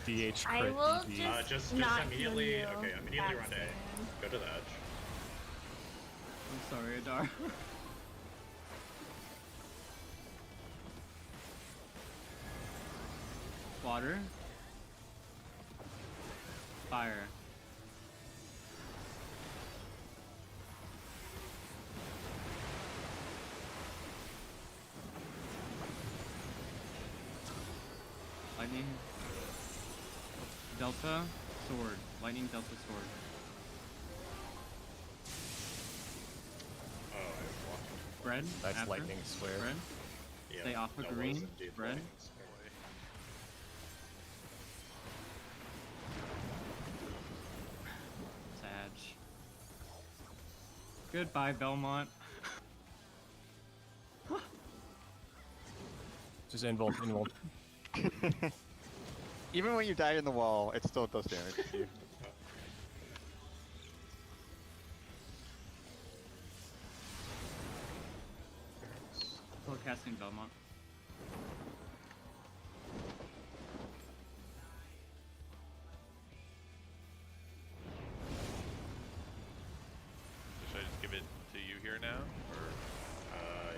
DH I crit will DD. Just not immediately. heal you. Okay, immediately run That's A. Go to the edge. I'm sorry, Adar. Water. Fire. Lightning. Delta. Sword. Lightning, Delta, sword. Oh, I blocked. Bread. That's after. lightning square. Bread. Yeah, Stay off of that was green, indeed red. lightning square. Sag. Goodbye, Belmont. Just invul. Even when you die in the wall, it still does damage to you. casting Belmont. Should I just give it to you here now? Or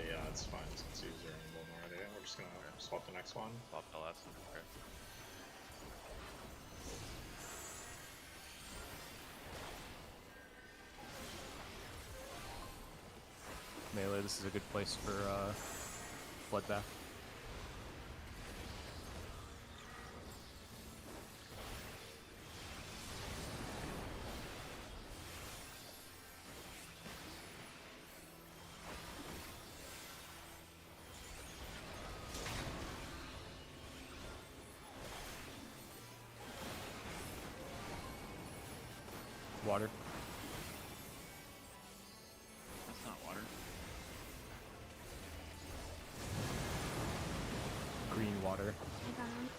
Yeah, it's fine since you're using one already. We're just gonna swap the next one. swap the last one? Okay. Melee, this is a good place for Bloodbath. Water. That's not water. Green water. I got him.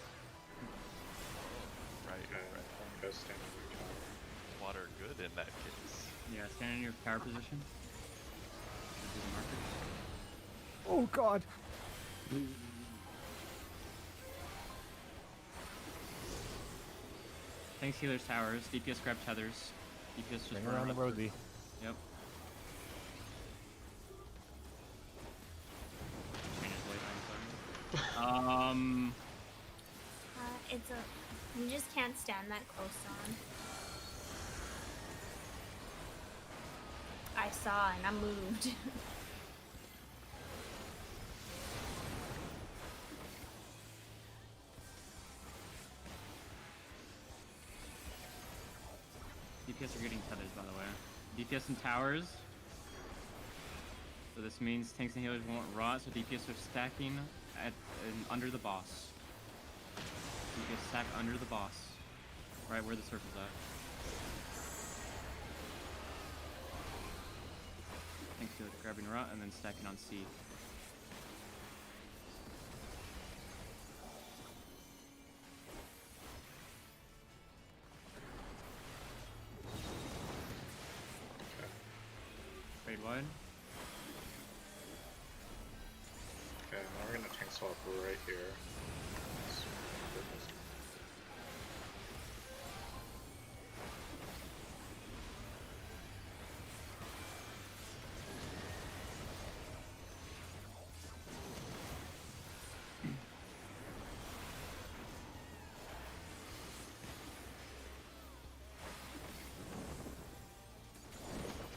Right, Okay, right. go stand in your tower. Water good in that case. Yeah, stand in your tower position. Should do the markers. Oh god! Thanks, healers, towers. DPS grab tethers. DPS just Bring run around the around. roadie. Yep. Changes late, I'm sorry. It's a. You just can't stand that close on. I saw and I moved. DPS are getting tethers, by the way. DPS and towers. So this means tanks and healers won't rot, so DPS are stacking under the boss. DPS stack under the boss. Right where the circle's at. Tanks healers grabbing rot and then stacking on C. Trade wide. Okay, now we're gonna tank swap right here.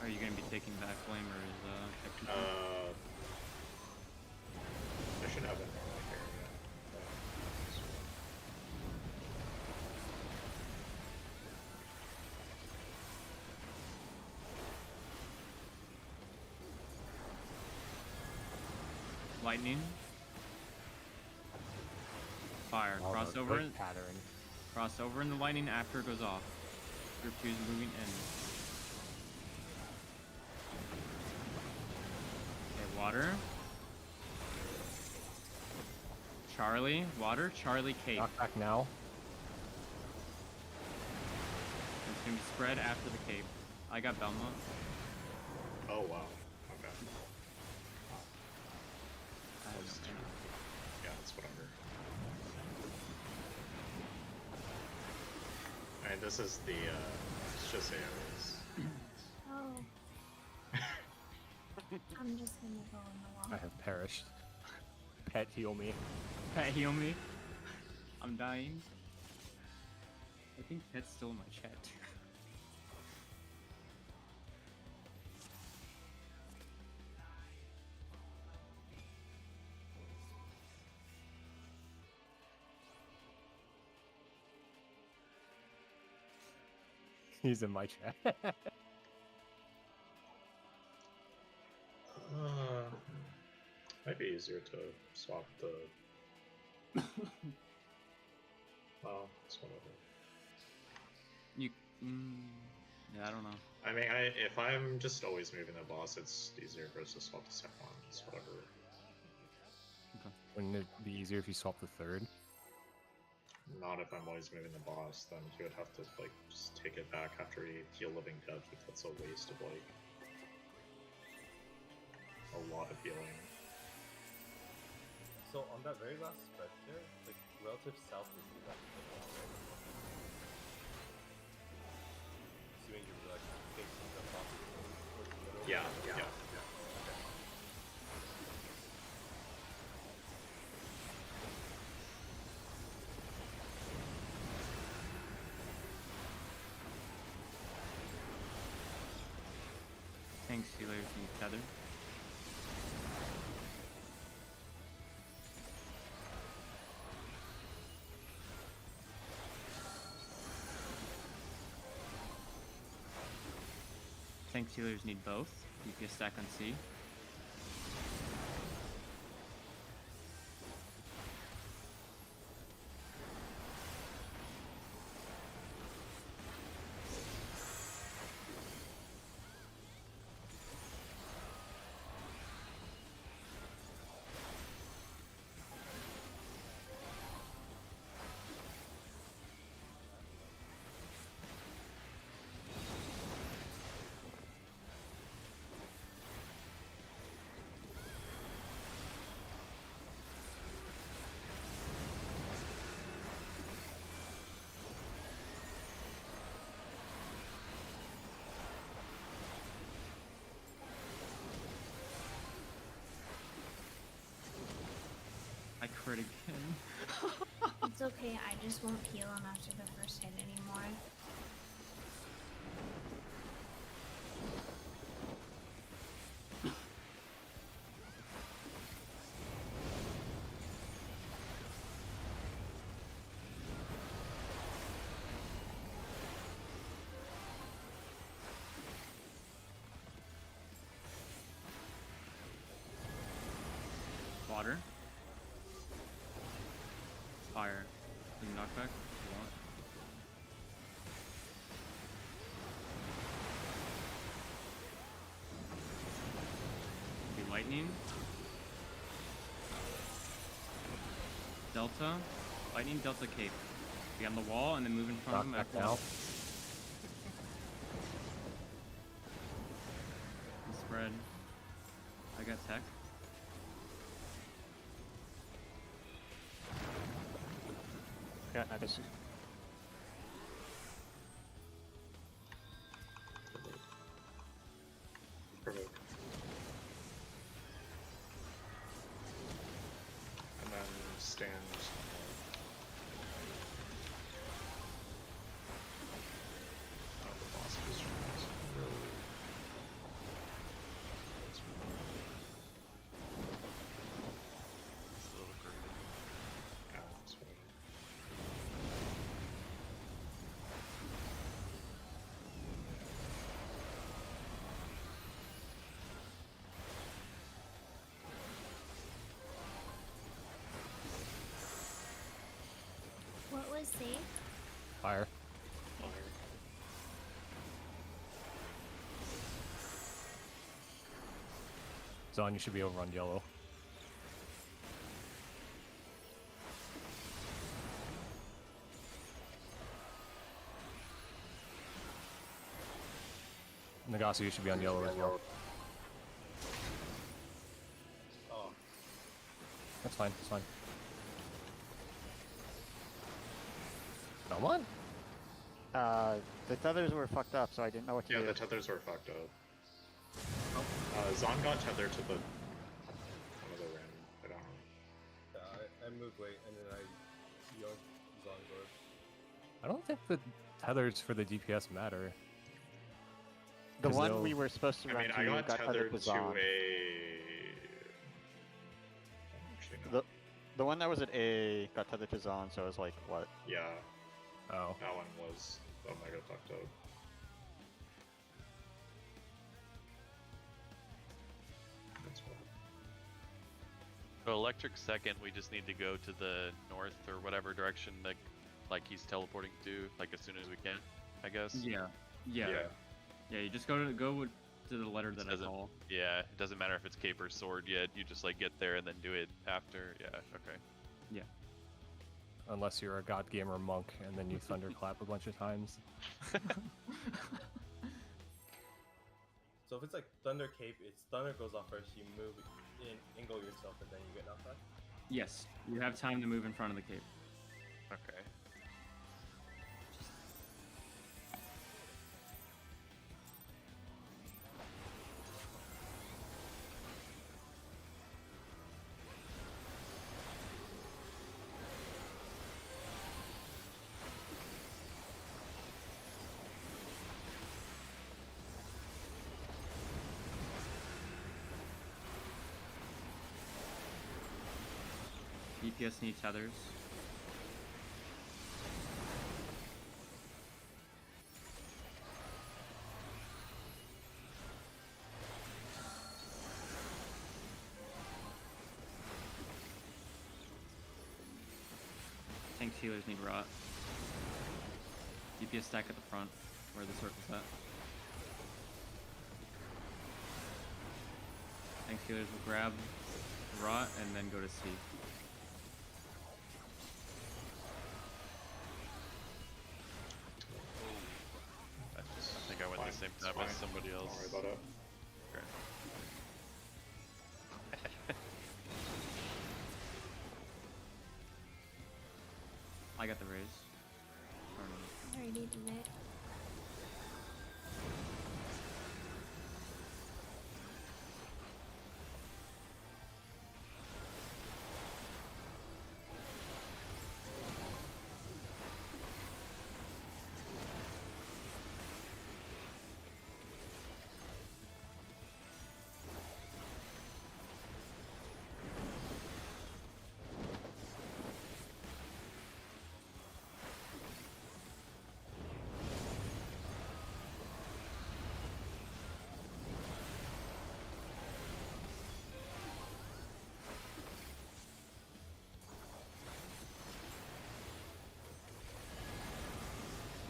Are you gonna be taking back flame or is tech control? I should have it right here, yeah. Lightning. Fire. Oh, the Crossover. good pattern. Crossover in the lightning after it goes off. Group 2 is moving in. Okay, water. Charlie, water. Charlie, cape. Knock back now. It's gonna be spread after the cape. I got Belmont. Oh wow. Okay. I have no Close to- mana. Yeah, it's whatever. Alright, this is the it's just areas. Oh. I'm just gonna go in the wall. I have perished. Pet, heal me. Pet, heal me. I'm dying. I think Pet's still in my chat. He's in my chat. Might be easier to swap the. Well, it's whatever. You. Yeah, I don't know. I mean, if I'm just always moving the boss, it's easier for us to swap the second one. It's whatever. Wouldn't it be easier if you swap the third? Not if I'm always moving the boss, then he would have to like just take it back after he heal living dead. That's a waste of like a lot of healing. So on that very last spread there, like relative south would be like the ball, right? Assuming you're like facing the box towards the middle. Yeah, yeah. Okay. Thanks, healers need tether. Tank healers need both. DPS stack on C. I crit again. It's okay, I just won't heal him after the first hit anymore. Water. Fire. Can you knockback? If you want. Be lightning. Delta. Lightning, Delta, Cape. Be on the wall and then move in front of him. Knock Act back wall. now. And spread. I got tech. Yeah, I guess. Provoke. And then stand. Oh, the boss is really. It's a little crooked. Yeah, that's what What was safe? Fire. fire. Zon, you should be over on yellow. Nagasu, you should be on yellow as well. Oh, That's fine, that's fine. Come on. The tethers were fucked up, so I didn't know what to Yeah, do. the tethers were fucked up. Zon got tethered to the one of the rim. I don't know. yeah, I moved late and then I yoinked Zongor. I don't think the tethers for the DPS matter. The 'Cause one they'll- we were supposed to I run mean, to I got tethered to to Zon. a. Actually, no. The one that was at A got tethered to Zon, so it was like, what? Yeah, Oh. that one was Omega fucked up. That's why. So electric second, we just need to go to the north or whatever direction that, like he's teleporting to, like as soon as we can, I guess. Yeah. Yeah. Yeah, you just go to the letter that I Doesn't- call. Yeah, it doesn't matter if it's cape or sword yet. You just like get there and then do it after. Yeah. Okay. Unless you're a God Gamer monk and then you thunderclap a bunch of times. So if it's like Thunder Cape, it's Thunder goes off first, you move in, angle yourself, and then you get knocked back. Yes, you have time to move in front of the cave. Okay. DPS need tethers. Tank healers need rot. DPS stack at the front, where the circle's at. Tank healers will grab rot and then go to C. I think I went Fine, the same it's time fine. as somebody else. Don't worry about it. Okay. I got the raise. Or no. I already did it.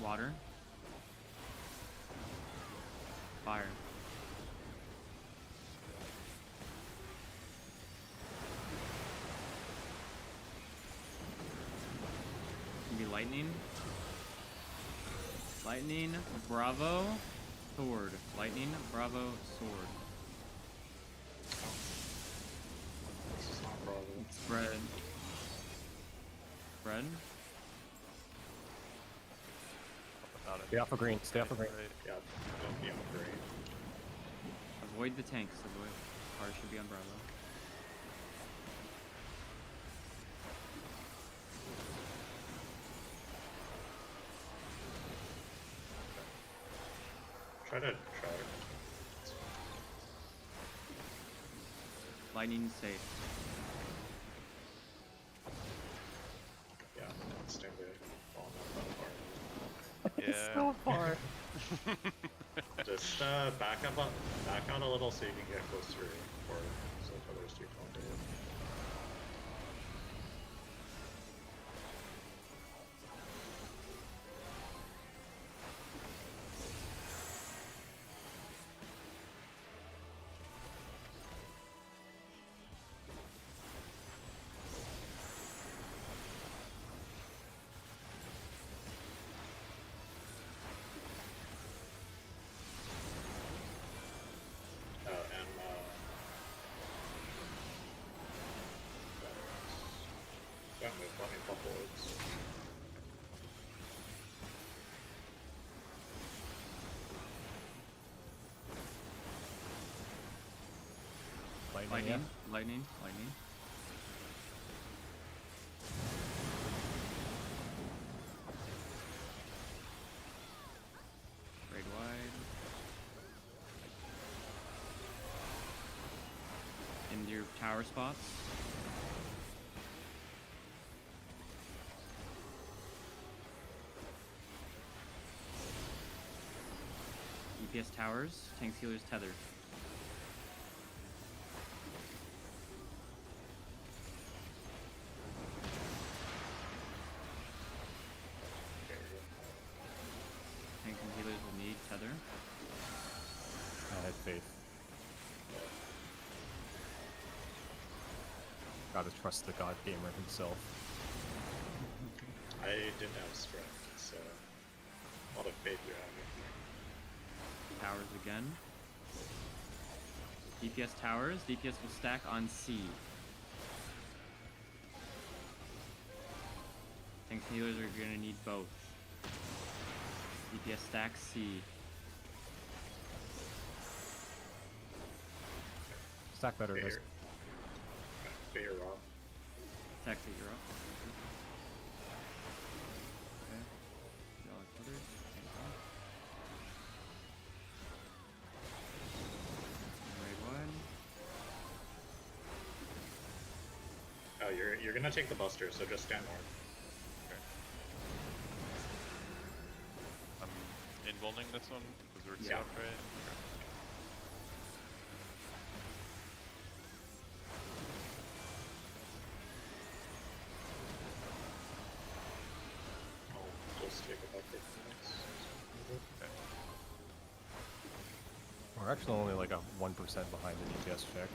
Water. Fire. Can be lightning. Lightning, bravo, sword. Lightning, bravo, sword. This is not Bravo. Spread. Spread. Without it. Stay off of green. Stay off of green. Right. Yeah, don't be on green. Avoid the tanks. Avoid. Fire should be on bravo. Try to. Lightning safe. Yeah, stand there. Oh, not that Yeah. So far. far. Just back out a little so you can get closer, or so others do come to it. Don't move, let me pop boards. Lightning. Lightning. Lightning. Raid wide. Into your tower spots. DPS towers. Tank healers tethered. Tank and healers will need tether. I had faith. Gotta trust the god gamer himself. I didn't have strength, so a lot of faith you're having. Towers again. DPS towers. DPS will stack on C. Tank healers are gonna need both. DPS stack C. Stack better, guys. Fear off. Attack that you're up. Okay. Y'all are covered. Tank off. Raid 1. Oh, you're gonna take the buster, so just stand north. I'm invulning this one because we're Yeah. south, right? Okay. I'll just take a bucket. We're actually only like a 1% behind the DPS check.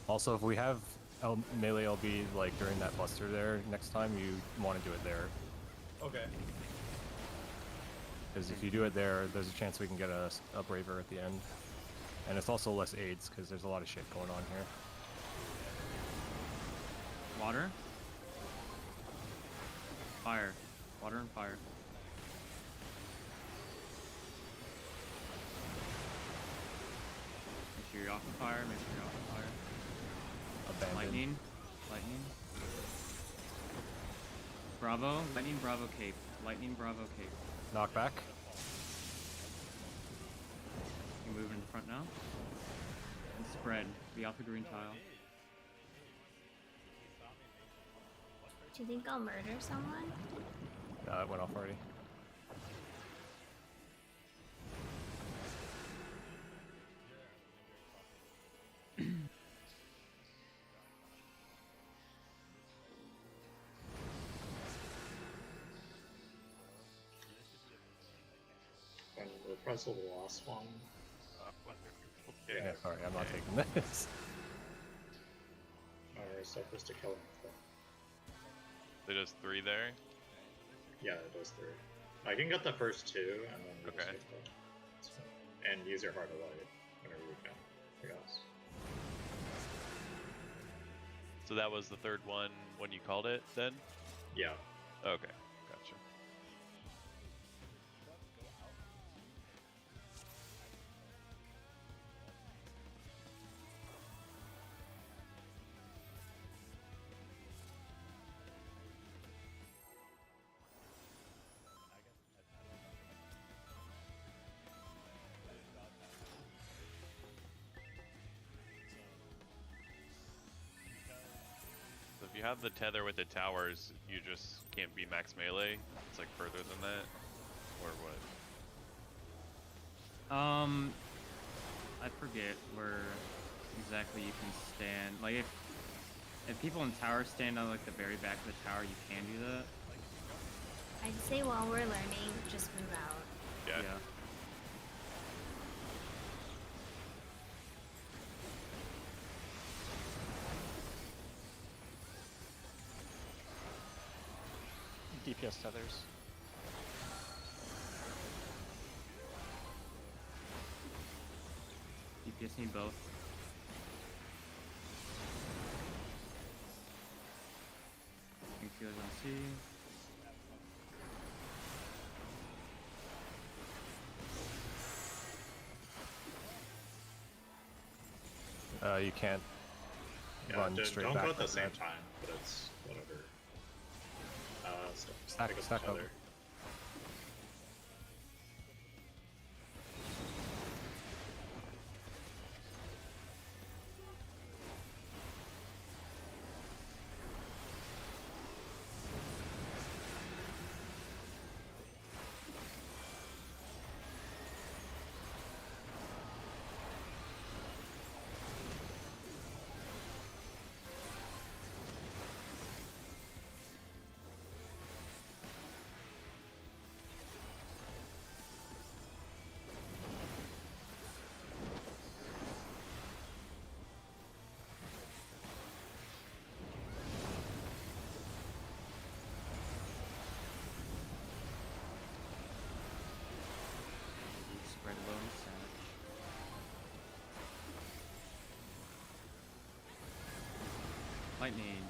Also, if we have melee LB like during that buster there, next time you want to do it there. Okay. Because if you do it there, there's a chance we can get a braver at the end. And it's also less aids because there's a lot of shit going on here. Water. Fire. Water and fire. Make sure you're off of fire. Make sure you're off of fire. Abandoned. Lightning. Lightning. Bravo. Lightning, Bravo, Cape. Lightning, Bravo, Cape. Knockback. You move in front now. And spread. Be off the green tile. Do you think I'll murder someone? It went off already. And we're probably the last one. Okay. Yeah, sorry, I'm not taking this. We're supposed to kill him. It does 3 there. Yeah, it does 3. I can get the first 2, and then you just Okay. take the- it's fine. And use your heart of light whenever you can, I guess. So that was the third one when you called it then? Yeah. Okay, gotcha. So if you have the tether with the towers, you just can't be max melee. It's like further than that, or what? I forget where exactly you can stand. Like if people in tower stand on like the very back of the tower, you can do that. I'd say while we're learning, just move out. Yeah. DPS tethers. DPS need both. Tank healers on C. You can't Yeah, run don't straight go back at the like same that. time, but it's whatever. Stack pick up. tether. Spread alone, savage. Lightning.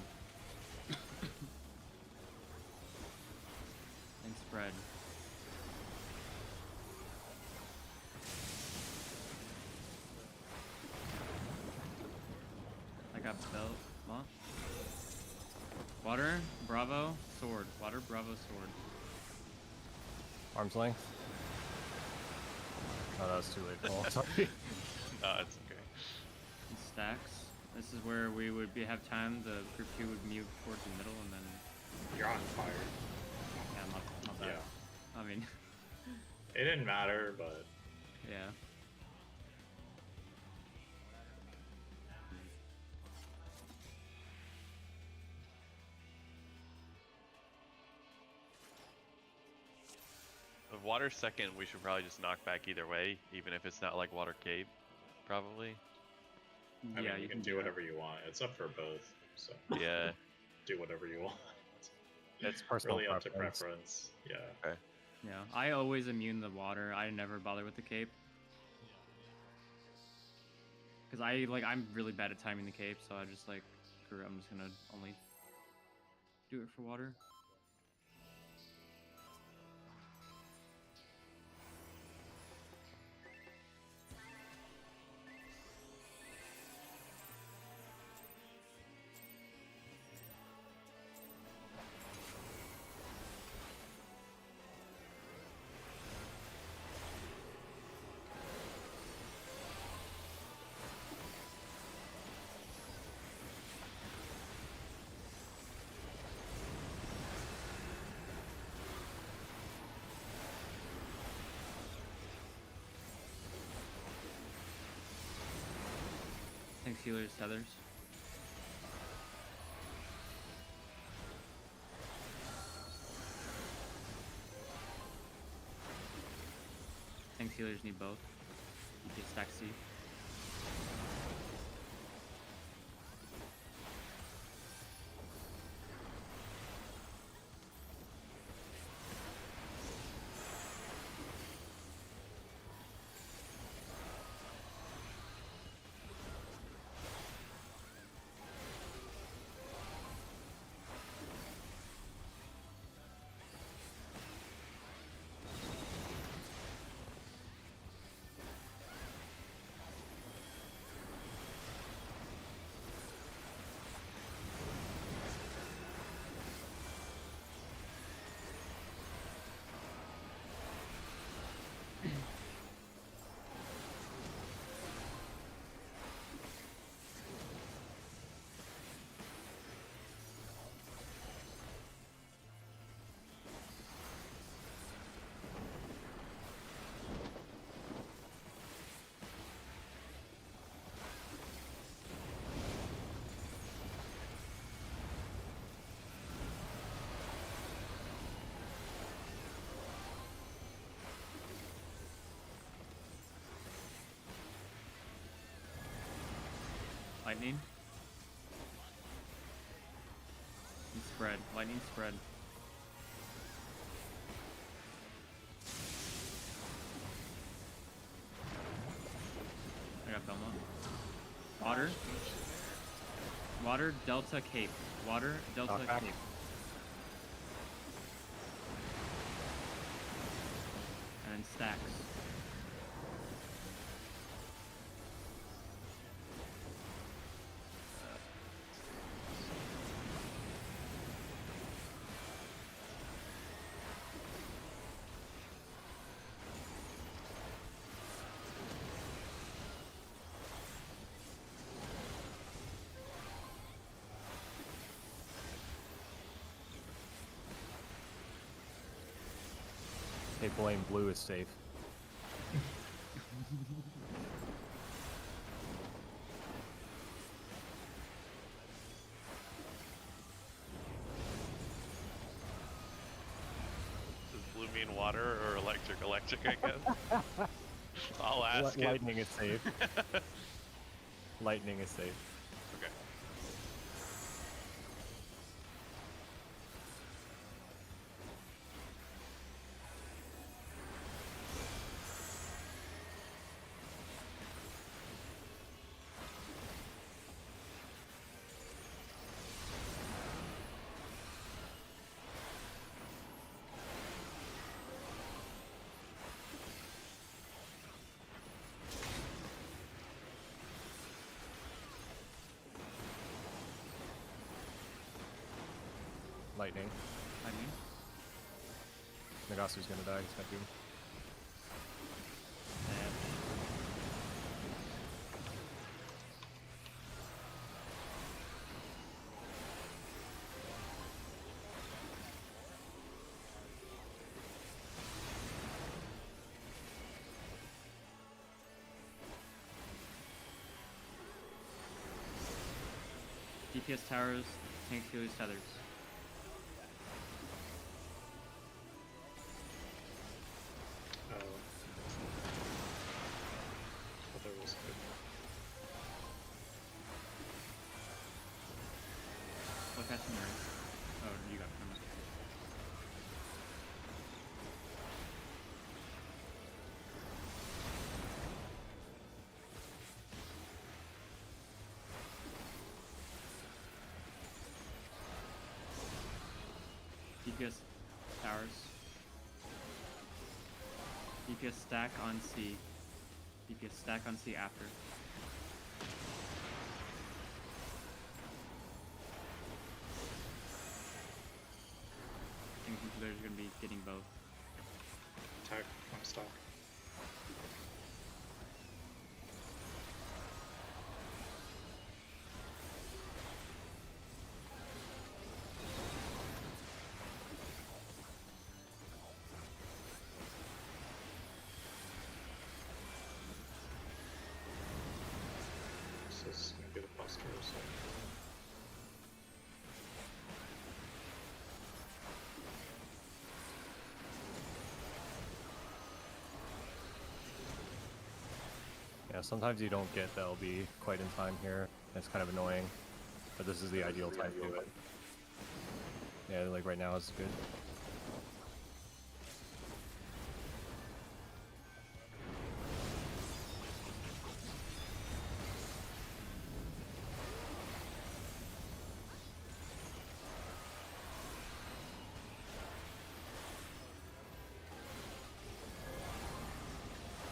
Got belt. Huh? Water, Bravo, sword. Water, Bravo, sword. Arm's length. Oh, that was too late, Paul. Sorry. It's okay. And stacks. This is where we would have time. The group 2 would move towards the middle, and then You're on fire. yeah, not bad. Yeah. I mean, It didn't matter, but yeah. With water second, we should probably just knock back either way, even if it's not like water cave, probably. I Yeah, mean, you can do that. whatever you want. It's up for both, so Yeah. do whatever you want. It's personal Really up to preference. preference. Yeah. Okay. Yeah, I always immune the water. I never bother with the cape. Cause I'm really bad at timing the cape, so I just like, screw it, I'm just gonna only do it for water. Thanks, healers, tethers. Thanks, healers need both. You can stack C. Lightning. And spread. Lightning spread. I got Belmont. Water. Water, Delta, Cape. Water, Delta, Knockback. Cape. And then stacks. They blame blue is safe. Does blue mean water or electric? Electric, I guess. I'll ask him. Lightning is safe. Lightning is safe. Okay. Lightning. Lightning. Nagasu's gonna die. He's got Doom. DPS towers, tank healers, tethers. Oh. Other was good. What casting your? Oh, you got him. DPS towers. DPS stack on C. DPS stack on C after. I think there's gonna be getting both. Attack on stock. This is gonna be the buster or something. Yeah, sometimes you don't get the LB quite in time here. It's kind of annoying, but this is the ideal time to do it. Yeah, like right now is good.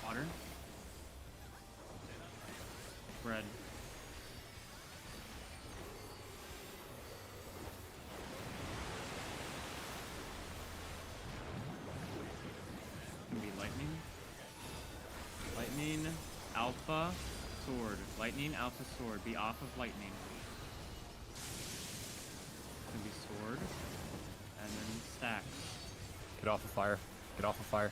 Water. Bread. Gonna be lightning. Lightning, alpha, sword. Lightning, alpha, sword. Be off of lightning. Gonna be sword. And then stacks. Get off of fire. Get off of fire.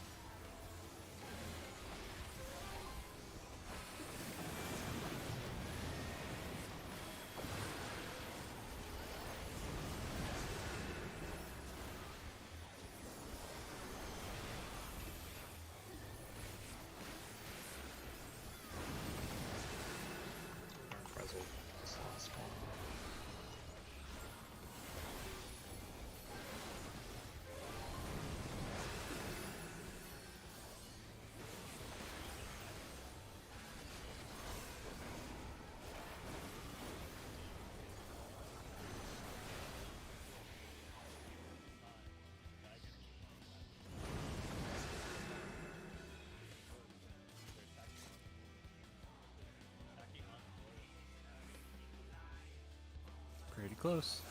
Frazzle. This last one. Pretty close.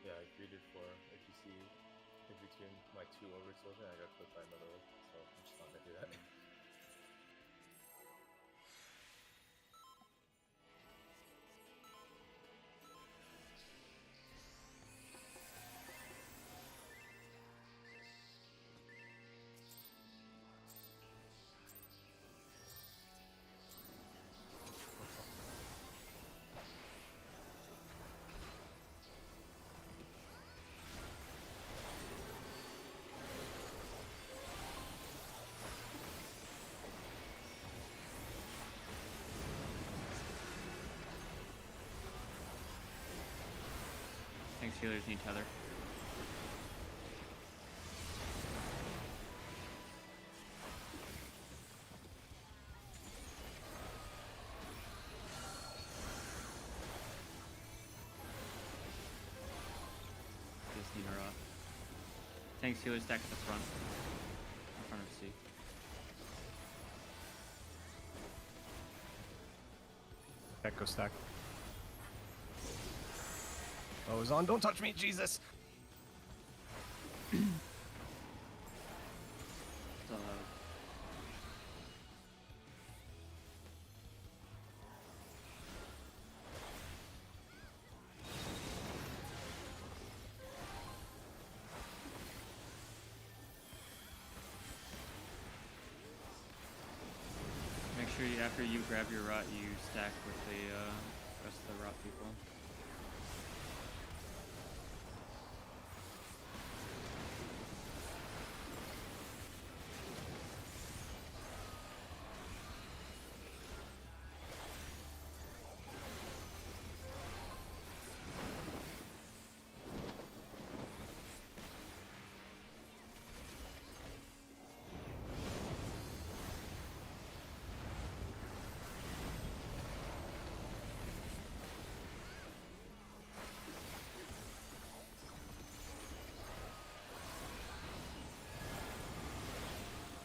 Yeah, I greeted for if you see in between my two oversouls and I got clipped by another one, so I'm just not gonna do that. Thanks, healers need tether. Just need her up. Thanks, healers stack at the front. In front of C. Echo stack. Oh, Zon, don't touch me, Jesus! So, make sure you, after you grab your rot, you stack with the rest of the rot people.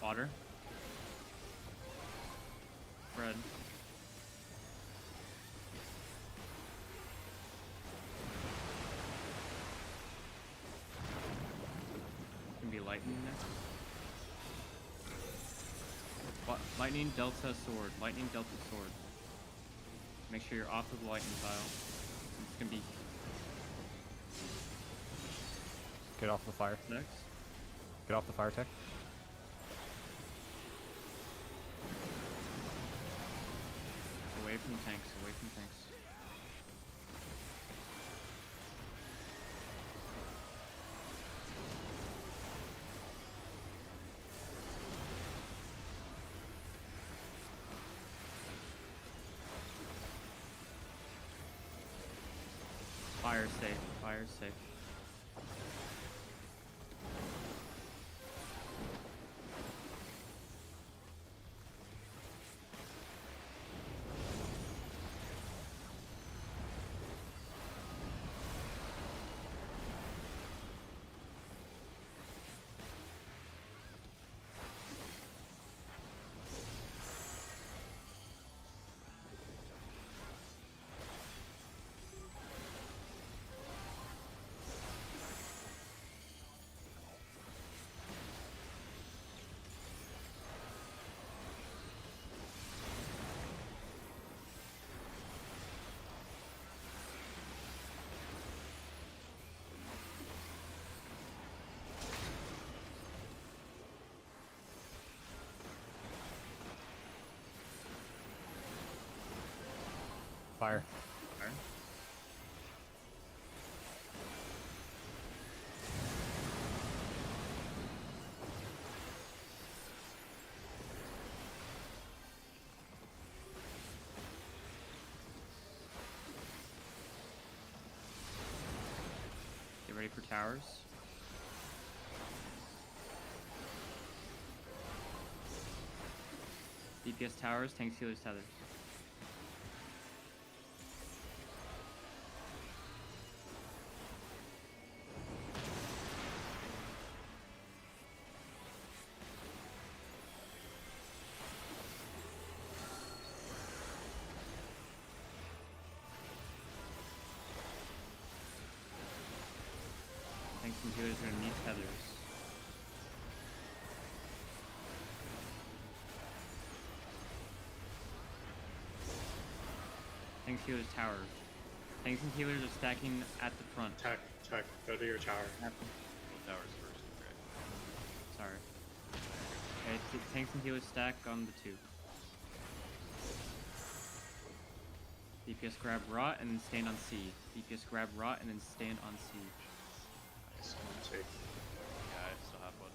Water. Bread. Can be lightning next. Lightning Delta Sword. Lightning Delta Sword. Make sure you're off of the lightning tile. It's gonna be Get off the fire. next. Get off the fire tech. Away from tanks. Away from tanks. Fire safe. Fire safe. Fire. Fire. Get ready for towers. DPS towers, tanks, healers, tethers. Tanks and healers are gonna need tethers. Tanks, healers, towers. Tanks and healers are stacking at the front. Tech, go to your tower. At the- Well, towers first. Okay. Sorry. Okay, tanks and healers stack on the 2. DPS grab rot and then stand on C. DPS grab rot and then stand on C. Nice. Take. Yeah, I still have one.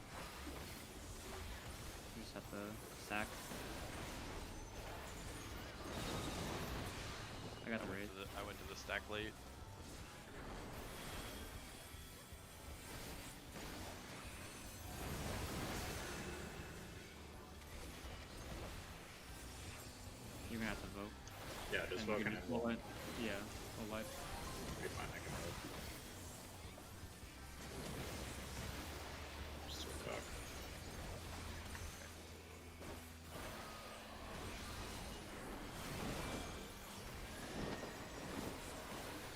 You just have to sack. I got the raid. I went to the stack late. You're gonna have to vote. Yeah, just And vote you can him. just roll it. Yeah, roll life. Be fine, I can vote. Just switch back.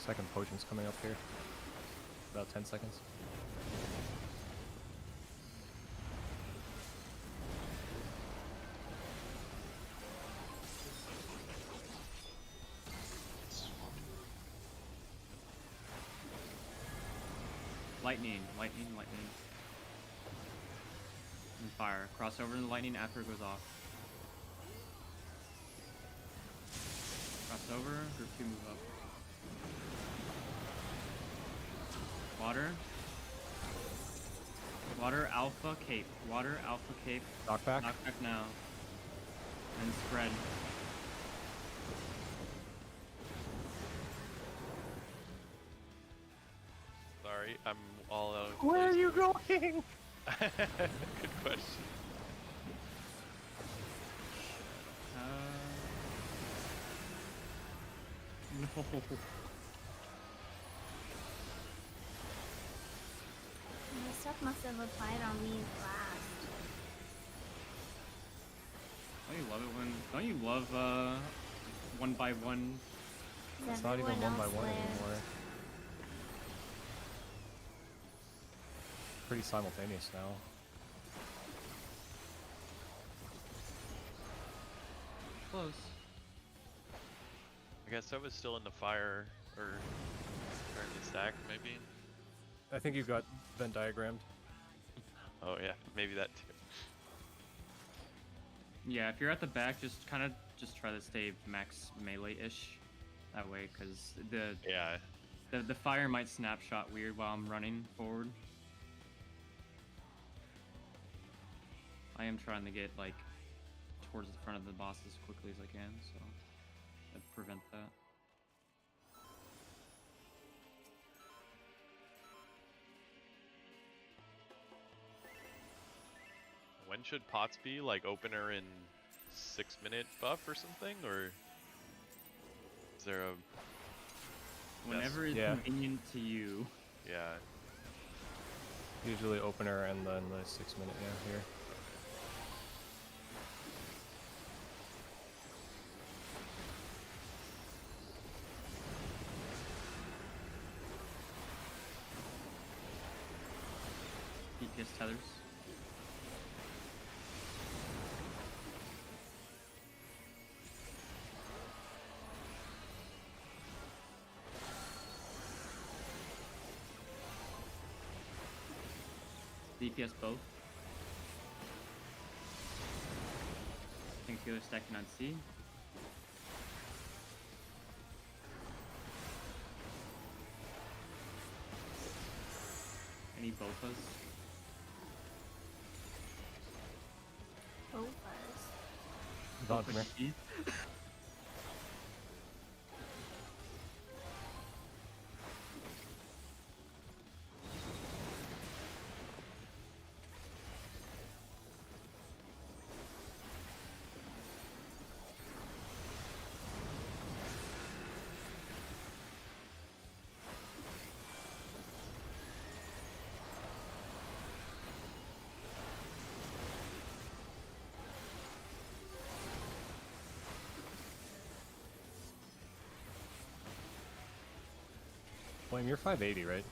Second potion's coming up here. About 10 seconds. Lightning, lightning, lightning. And fire. Cross over into lightning after it goes off. Cross over, group 2 move up. Water. Water alpha cape. Water alpha cape. Knockback. Knockback now. And spread. Sorry, I'm all out of Where are place you here. going? Good question. No. My stuff must have applied on me last. Don't you love it when? Don't you love 1x1? Does It's not even everyone 1 by else 1 live? anymore. Pretty simultaneous now. Close. I guess I was still in the fire, or in the stack, maybe? I think you got Venn diagrammed. Oh yeah, maybe that too. Yeah, if you're at the back, just kind of just try to stay max melee-ish. That way, because Yeah, the fire might snapshot weird while I'm running forward. I am trying to get like towards the front of the boss as quickly as I can, so that prevent that. when should pots be? Like opener in 6-minute buff or something, or is there a Whenever it's Yeah. convenient to you. yeah? Usually opener and then the 6-minute, yeah, here. DPS tethers. DPS both. Think healer stacking on C. Any Bofas? Bofas. Not from here. Bofa sheath? Flame, you're 580, right?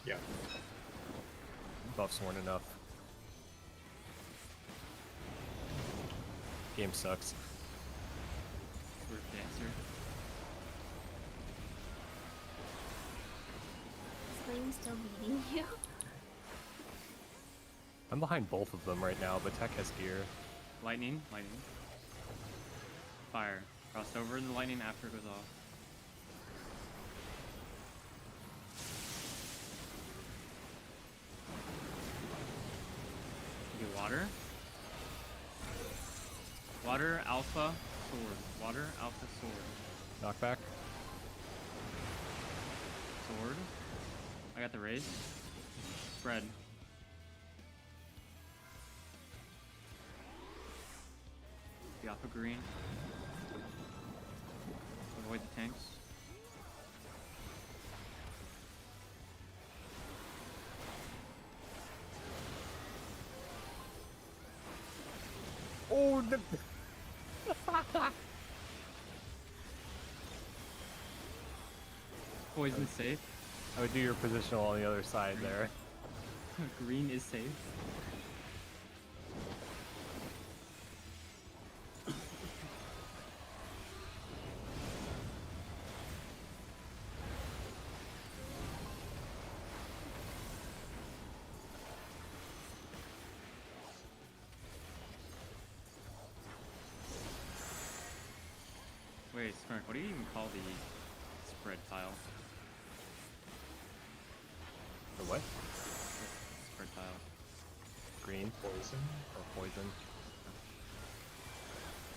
Yeah. Buffs weren't enough. Game sucks. We're dancer. Is Flame still beating you? I'm behind both of them right now, but Tech has gear. Lightning, lightning. Fire. Cross over in the lightning after it goes off. Do water. Water, alpha, sword. Water, alpha, sword. Knockback. Sword. I got the raise. Spread. The alpha green. Avoid the tanks. Oh, the... Poison safe. I would do your positional on the other side there. Green is safe. Wait, Skirk, what do you even call the spread tile? The what? Spread tile. Green Poison. or poison?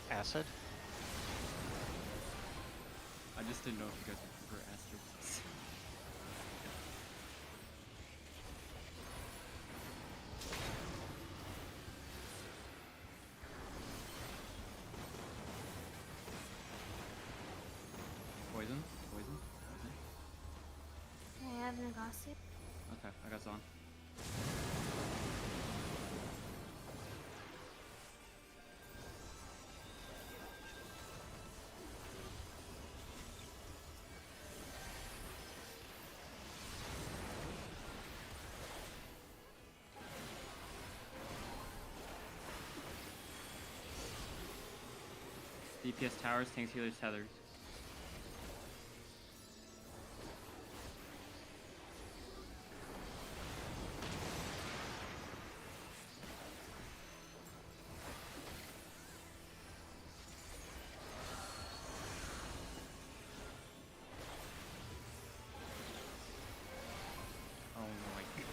Acid. I just didn't know if you guys would prefer asterisks. Poison? Poison? Poison? I have Nagasi. Okay, I got Zon. DPS towers, tanks, healers, tethers. Oh my god.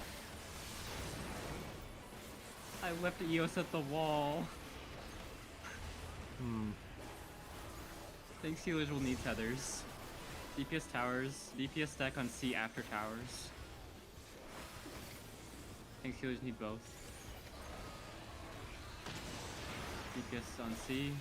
I left Eos at the wall. Thanks healers will need tethers. DPS towers. DPS stack on C after towers. Thanks healers need both. DPS on C.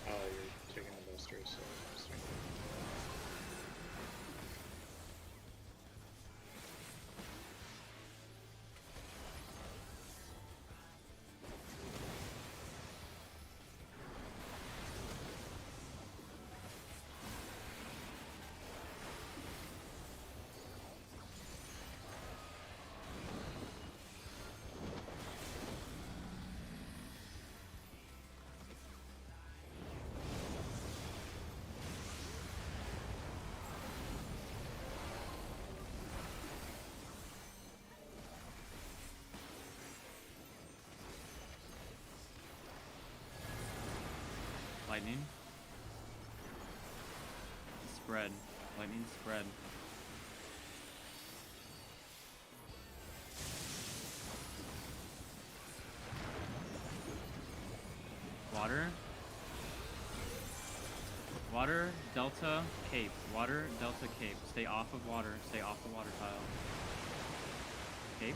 You're taking a booster, so just wait. Lightning. Spread. Lightning spread. Water. Water, delta, cape. Water, delta, cape. Stay off of water. Stay off the water tile. Cape.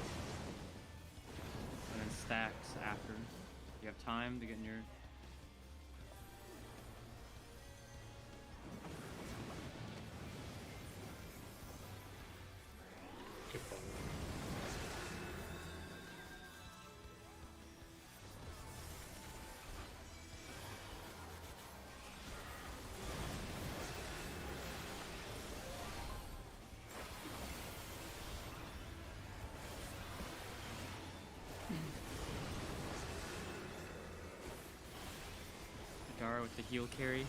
And then stacks after. You have time to get in your... Good fun. Dara with the heal carry.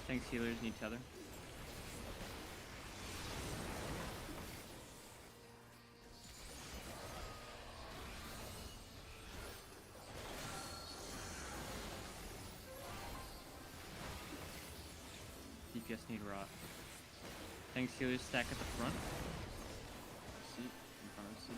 Thanks, healers. Need tether. DPS need rot. Thanks, healers. Stack at the front. Seat in front of the seat.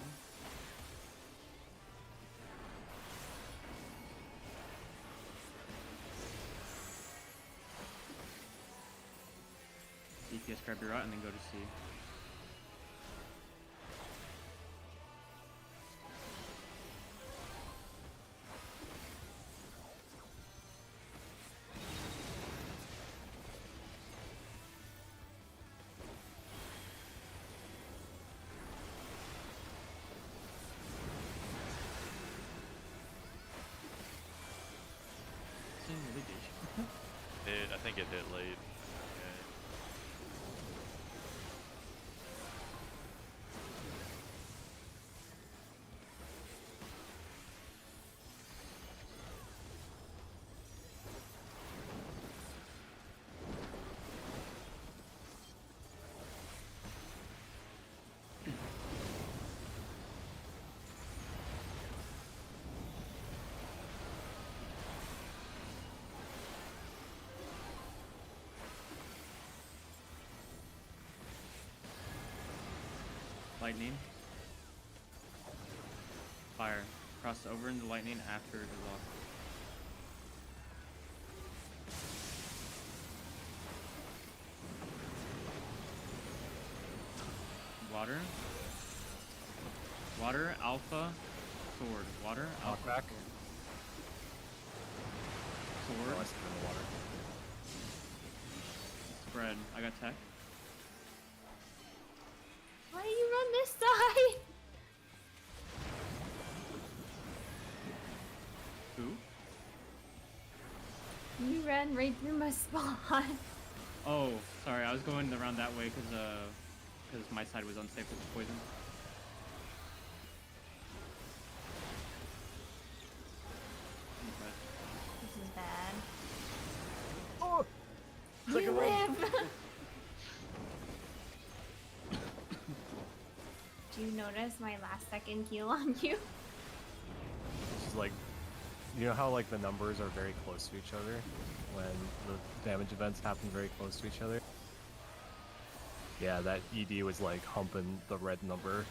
DPS grab your rot and then go to C. I think it hit late. Lightning. Fire. Cross over into lightning after the lock. Water. Water, alpha, sword. Water, alpha, back. sword. Oh, I Sword. see it in the water. Spread. I got tech. Why do you run this side? Who? You ran right through my spawn. Oh, sorry. I was going around that way because my side was unsafe with the poison. Okay. This is bad. Oh! You live! Do you notice my last second heal on you? This is like, you know how like the numbers are very close to each other when the damage events happen very close to each other? Yeah, that ED was like humping the red number.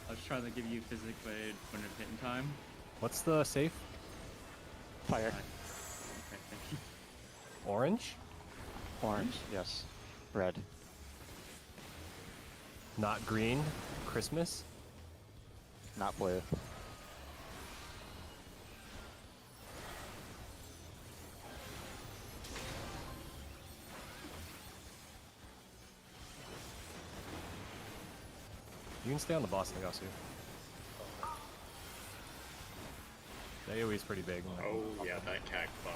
I was trying to give you physic, but it wouldn't have hit in time. What's the safe? Fire. Okay, thank you. Orange? Orange. Yes. Red. Not green? Christmas? Not blue. You can stay on the boss, Nagasu. The AoE is pretty big. Oh yeah, that cactuar.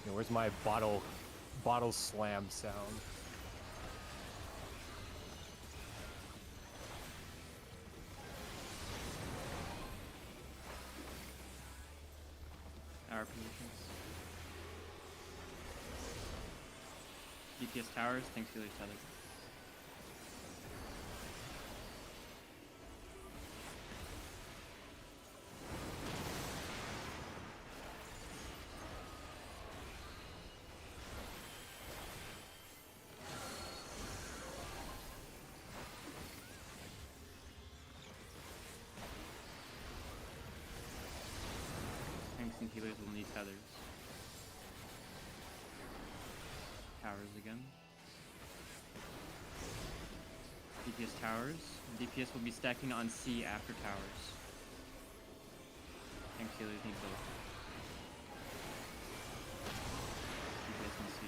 Yeah, where's my bottle slam sound? Tower positions. DPS towers, thanks to each other. Tanks and healers will need tethers. Towers again. DPS towers. DPS will be stacking on C after towers. Tank healers need both. DPS on C.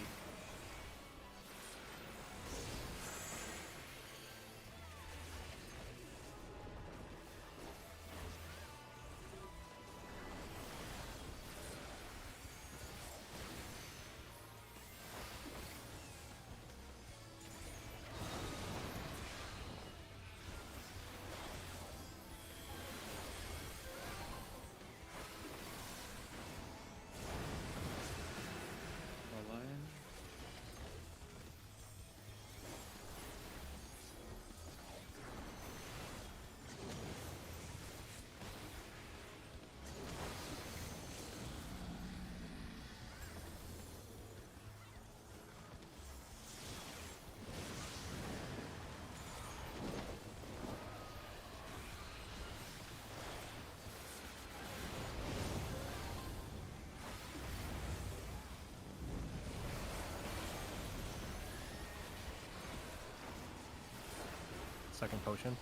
second potion.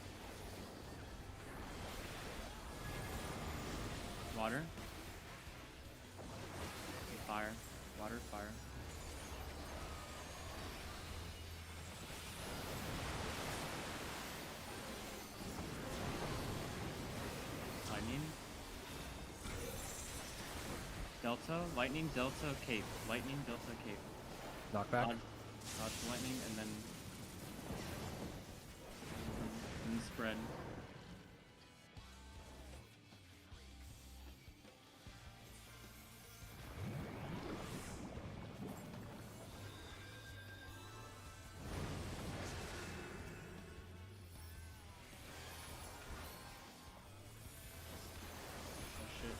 Water. Fire. Water, fire. Lightning. Delta, lightning, delta, cape. Lightning, delta, cape. Knockback. Dodge the lightning, and then spread. Oh shit.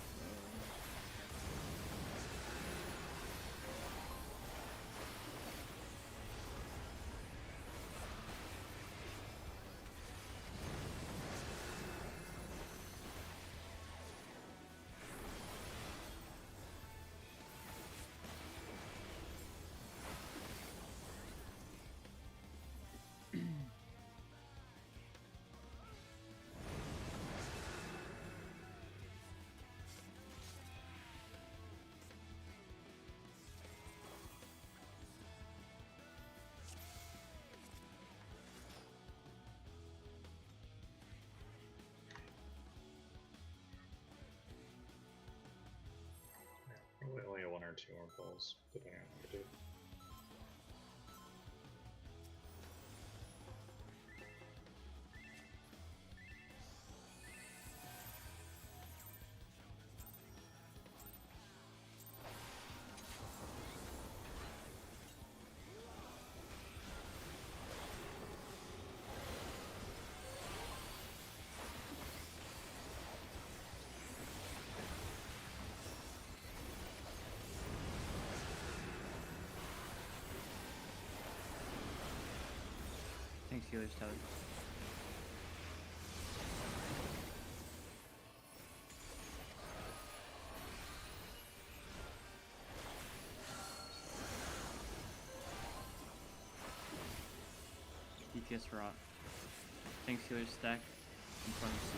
Probably only one or two more pulls, depending on what we do. Thanks, healers, Tyler. DPS rot. Thanks, healers, stack in front of C.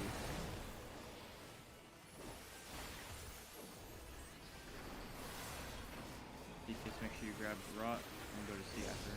DPS, make sure you grab the rot and go to C after.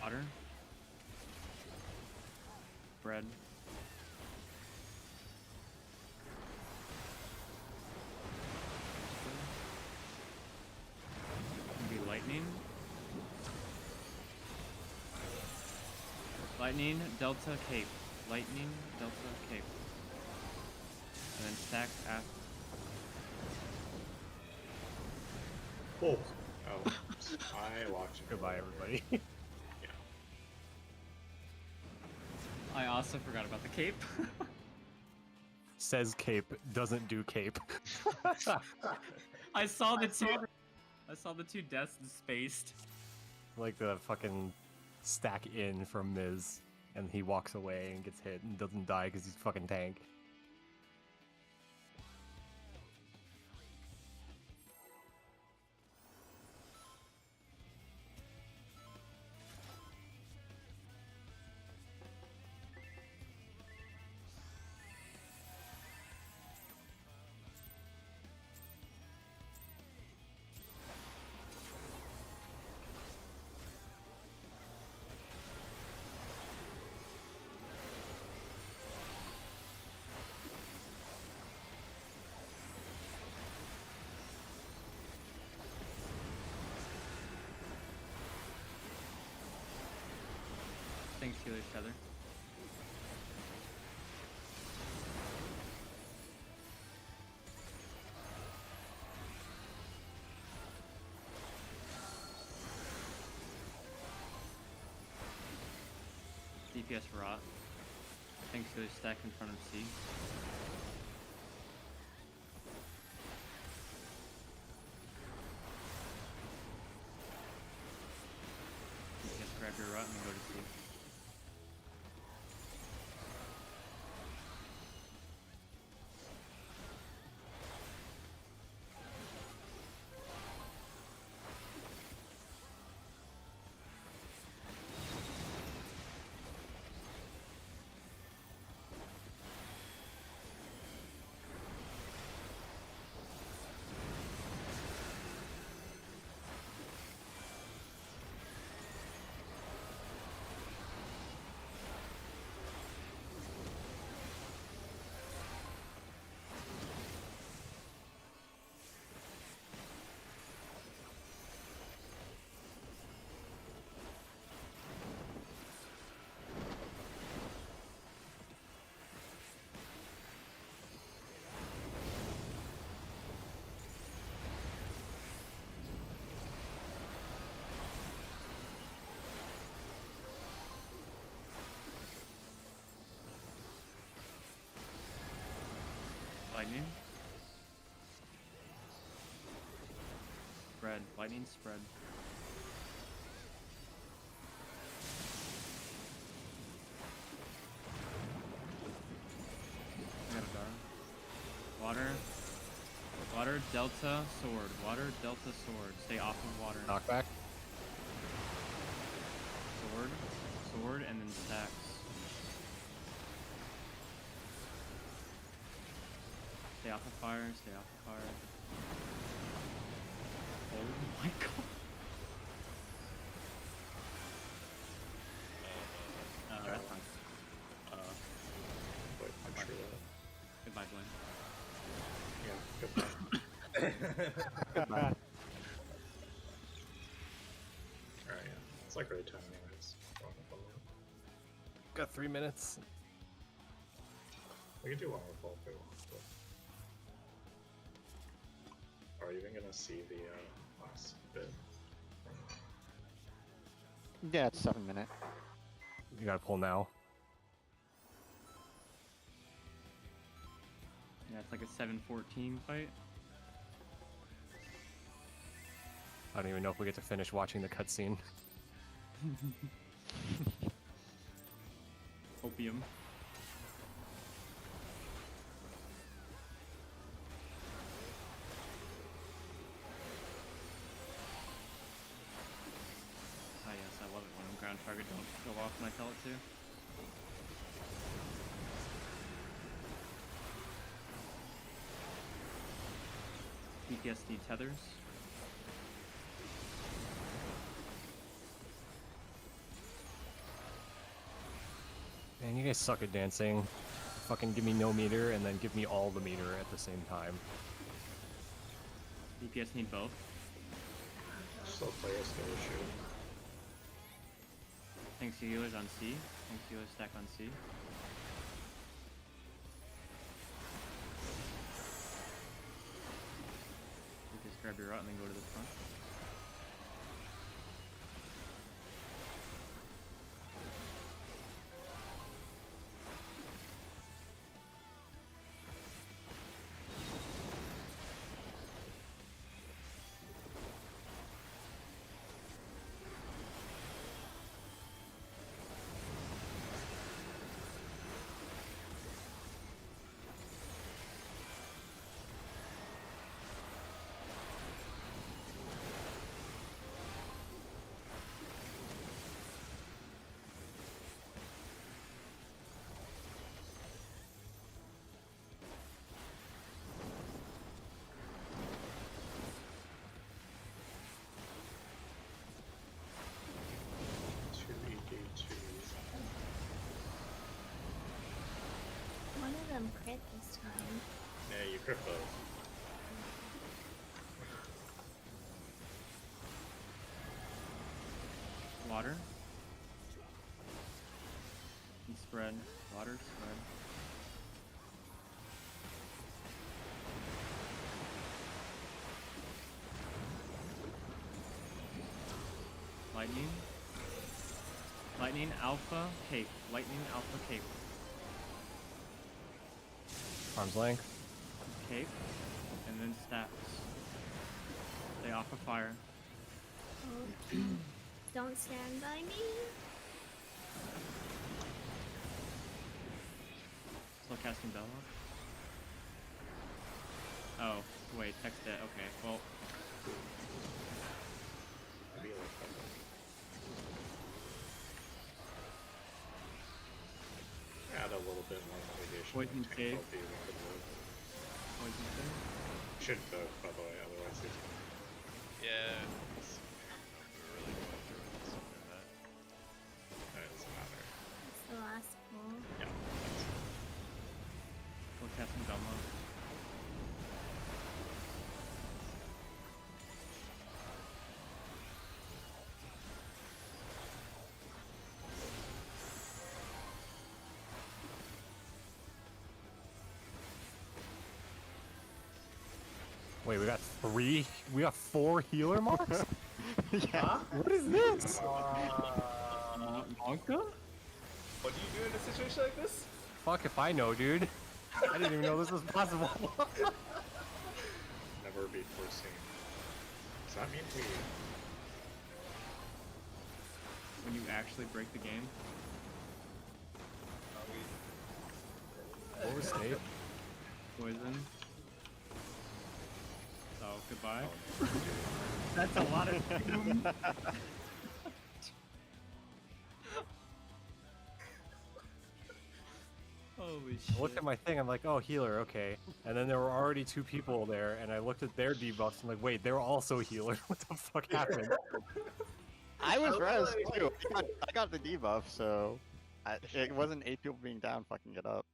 Water. Bread. Maybe lightning. Lightning, delta, cape. Lightning, delta, cape. And then stack after. Oh, oh, I locked you. Goodbye, everybody. Yeah. I also forgot about the cape. Says cape, doesn't do cape. I saw the two deaths spaced. Like the fucking stack in from Miz, and he walks away and gets hit and doesn't die because he's fucking tank. Thanks, Healer's Tether. DPS Rot. Thanks, Healer's stack in front of C. DPS grab your Rot and then go to C. Lightning. Spread. Lightning spread. I got a Dara. Water. Water, Delta, Sword. Water, Delta, Sword. Stay off of water. Knockback. Sword. Sword, and then stacks. Stay off of fire, stay off of fire. Oh my god. That's fine. Wait, I'm sure that. Goodbye, Blaine. Yeah, goodbye. Alright, yeah. It's like right time anyways. Got 3 minutes. We can do one more pull if we want. But... Are you even gonna see the last bit? Yeah, it's 7 minute. You gotta pull now. Yeah, it's like a 7-14 fight. I don't even know if we get to finish watching the cutscene. Opium. Ah yes, I love it when ground target don't go off when I tell it to. PTSD tethers. Man, you guys suck at dancing. Fucking give me no meter and then give me all the meter at the same time. DPS need both. Still play us no issue. Thanks to healers on C. Thanks to healers stack on C. You just grab your rot and then go to the front. One of them crit this time. Yeah, you crit both. Water. spread. Water spread. Lightning. Lightning alpha cape. Lightning alpha cape. Arm's length. Cape. And then stacks. Stay off of fire. Oh. Don't stand by me. Still casting Bella. Oh, wait, text it. Okay, well, Maybe like that. Add a little bit more navigation. Poison like save. Tank LP would work. poison thing. Should both, by the way, otherwise he's gonna. Yeah. It's, I don't know if we're really going through this or that. It doesn't matter. It's the last pull. Yeah. Still casting Belma. Wait, we got 3. We got 4 healer marks. Yeah. What is this? Monka? What do you do in a situation like this? Fuck if I know, dude. I didn't even know this was possible. Never be foreseen. Does that mean we? When you actually break the game. What was Dave? Poison. So, goodbye. That's a lot of doom. Holy shit. I looked at my thing, I'm like, oh, healer, okay. And then there were already 2 people there, and I looked at their debuffs, I'm like, wait, they're also healer. What the fuck happened? I was I res was like- too. I got the debuff, so it wasn't 8 people being down fucking it up.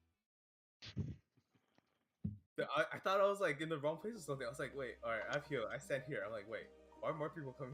I thought I was like in the wrong place or something. I was like, wait, alright, I have heal. I stand here. I'm like, wait, why are more people coming here?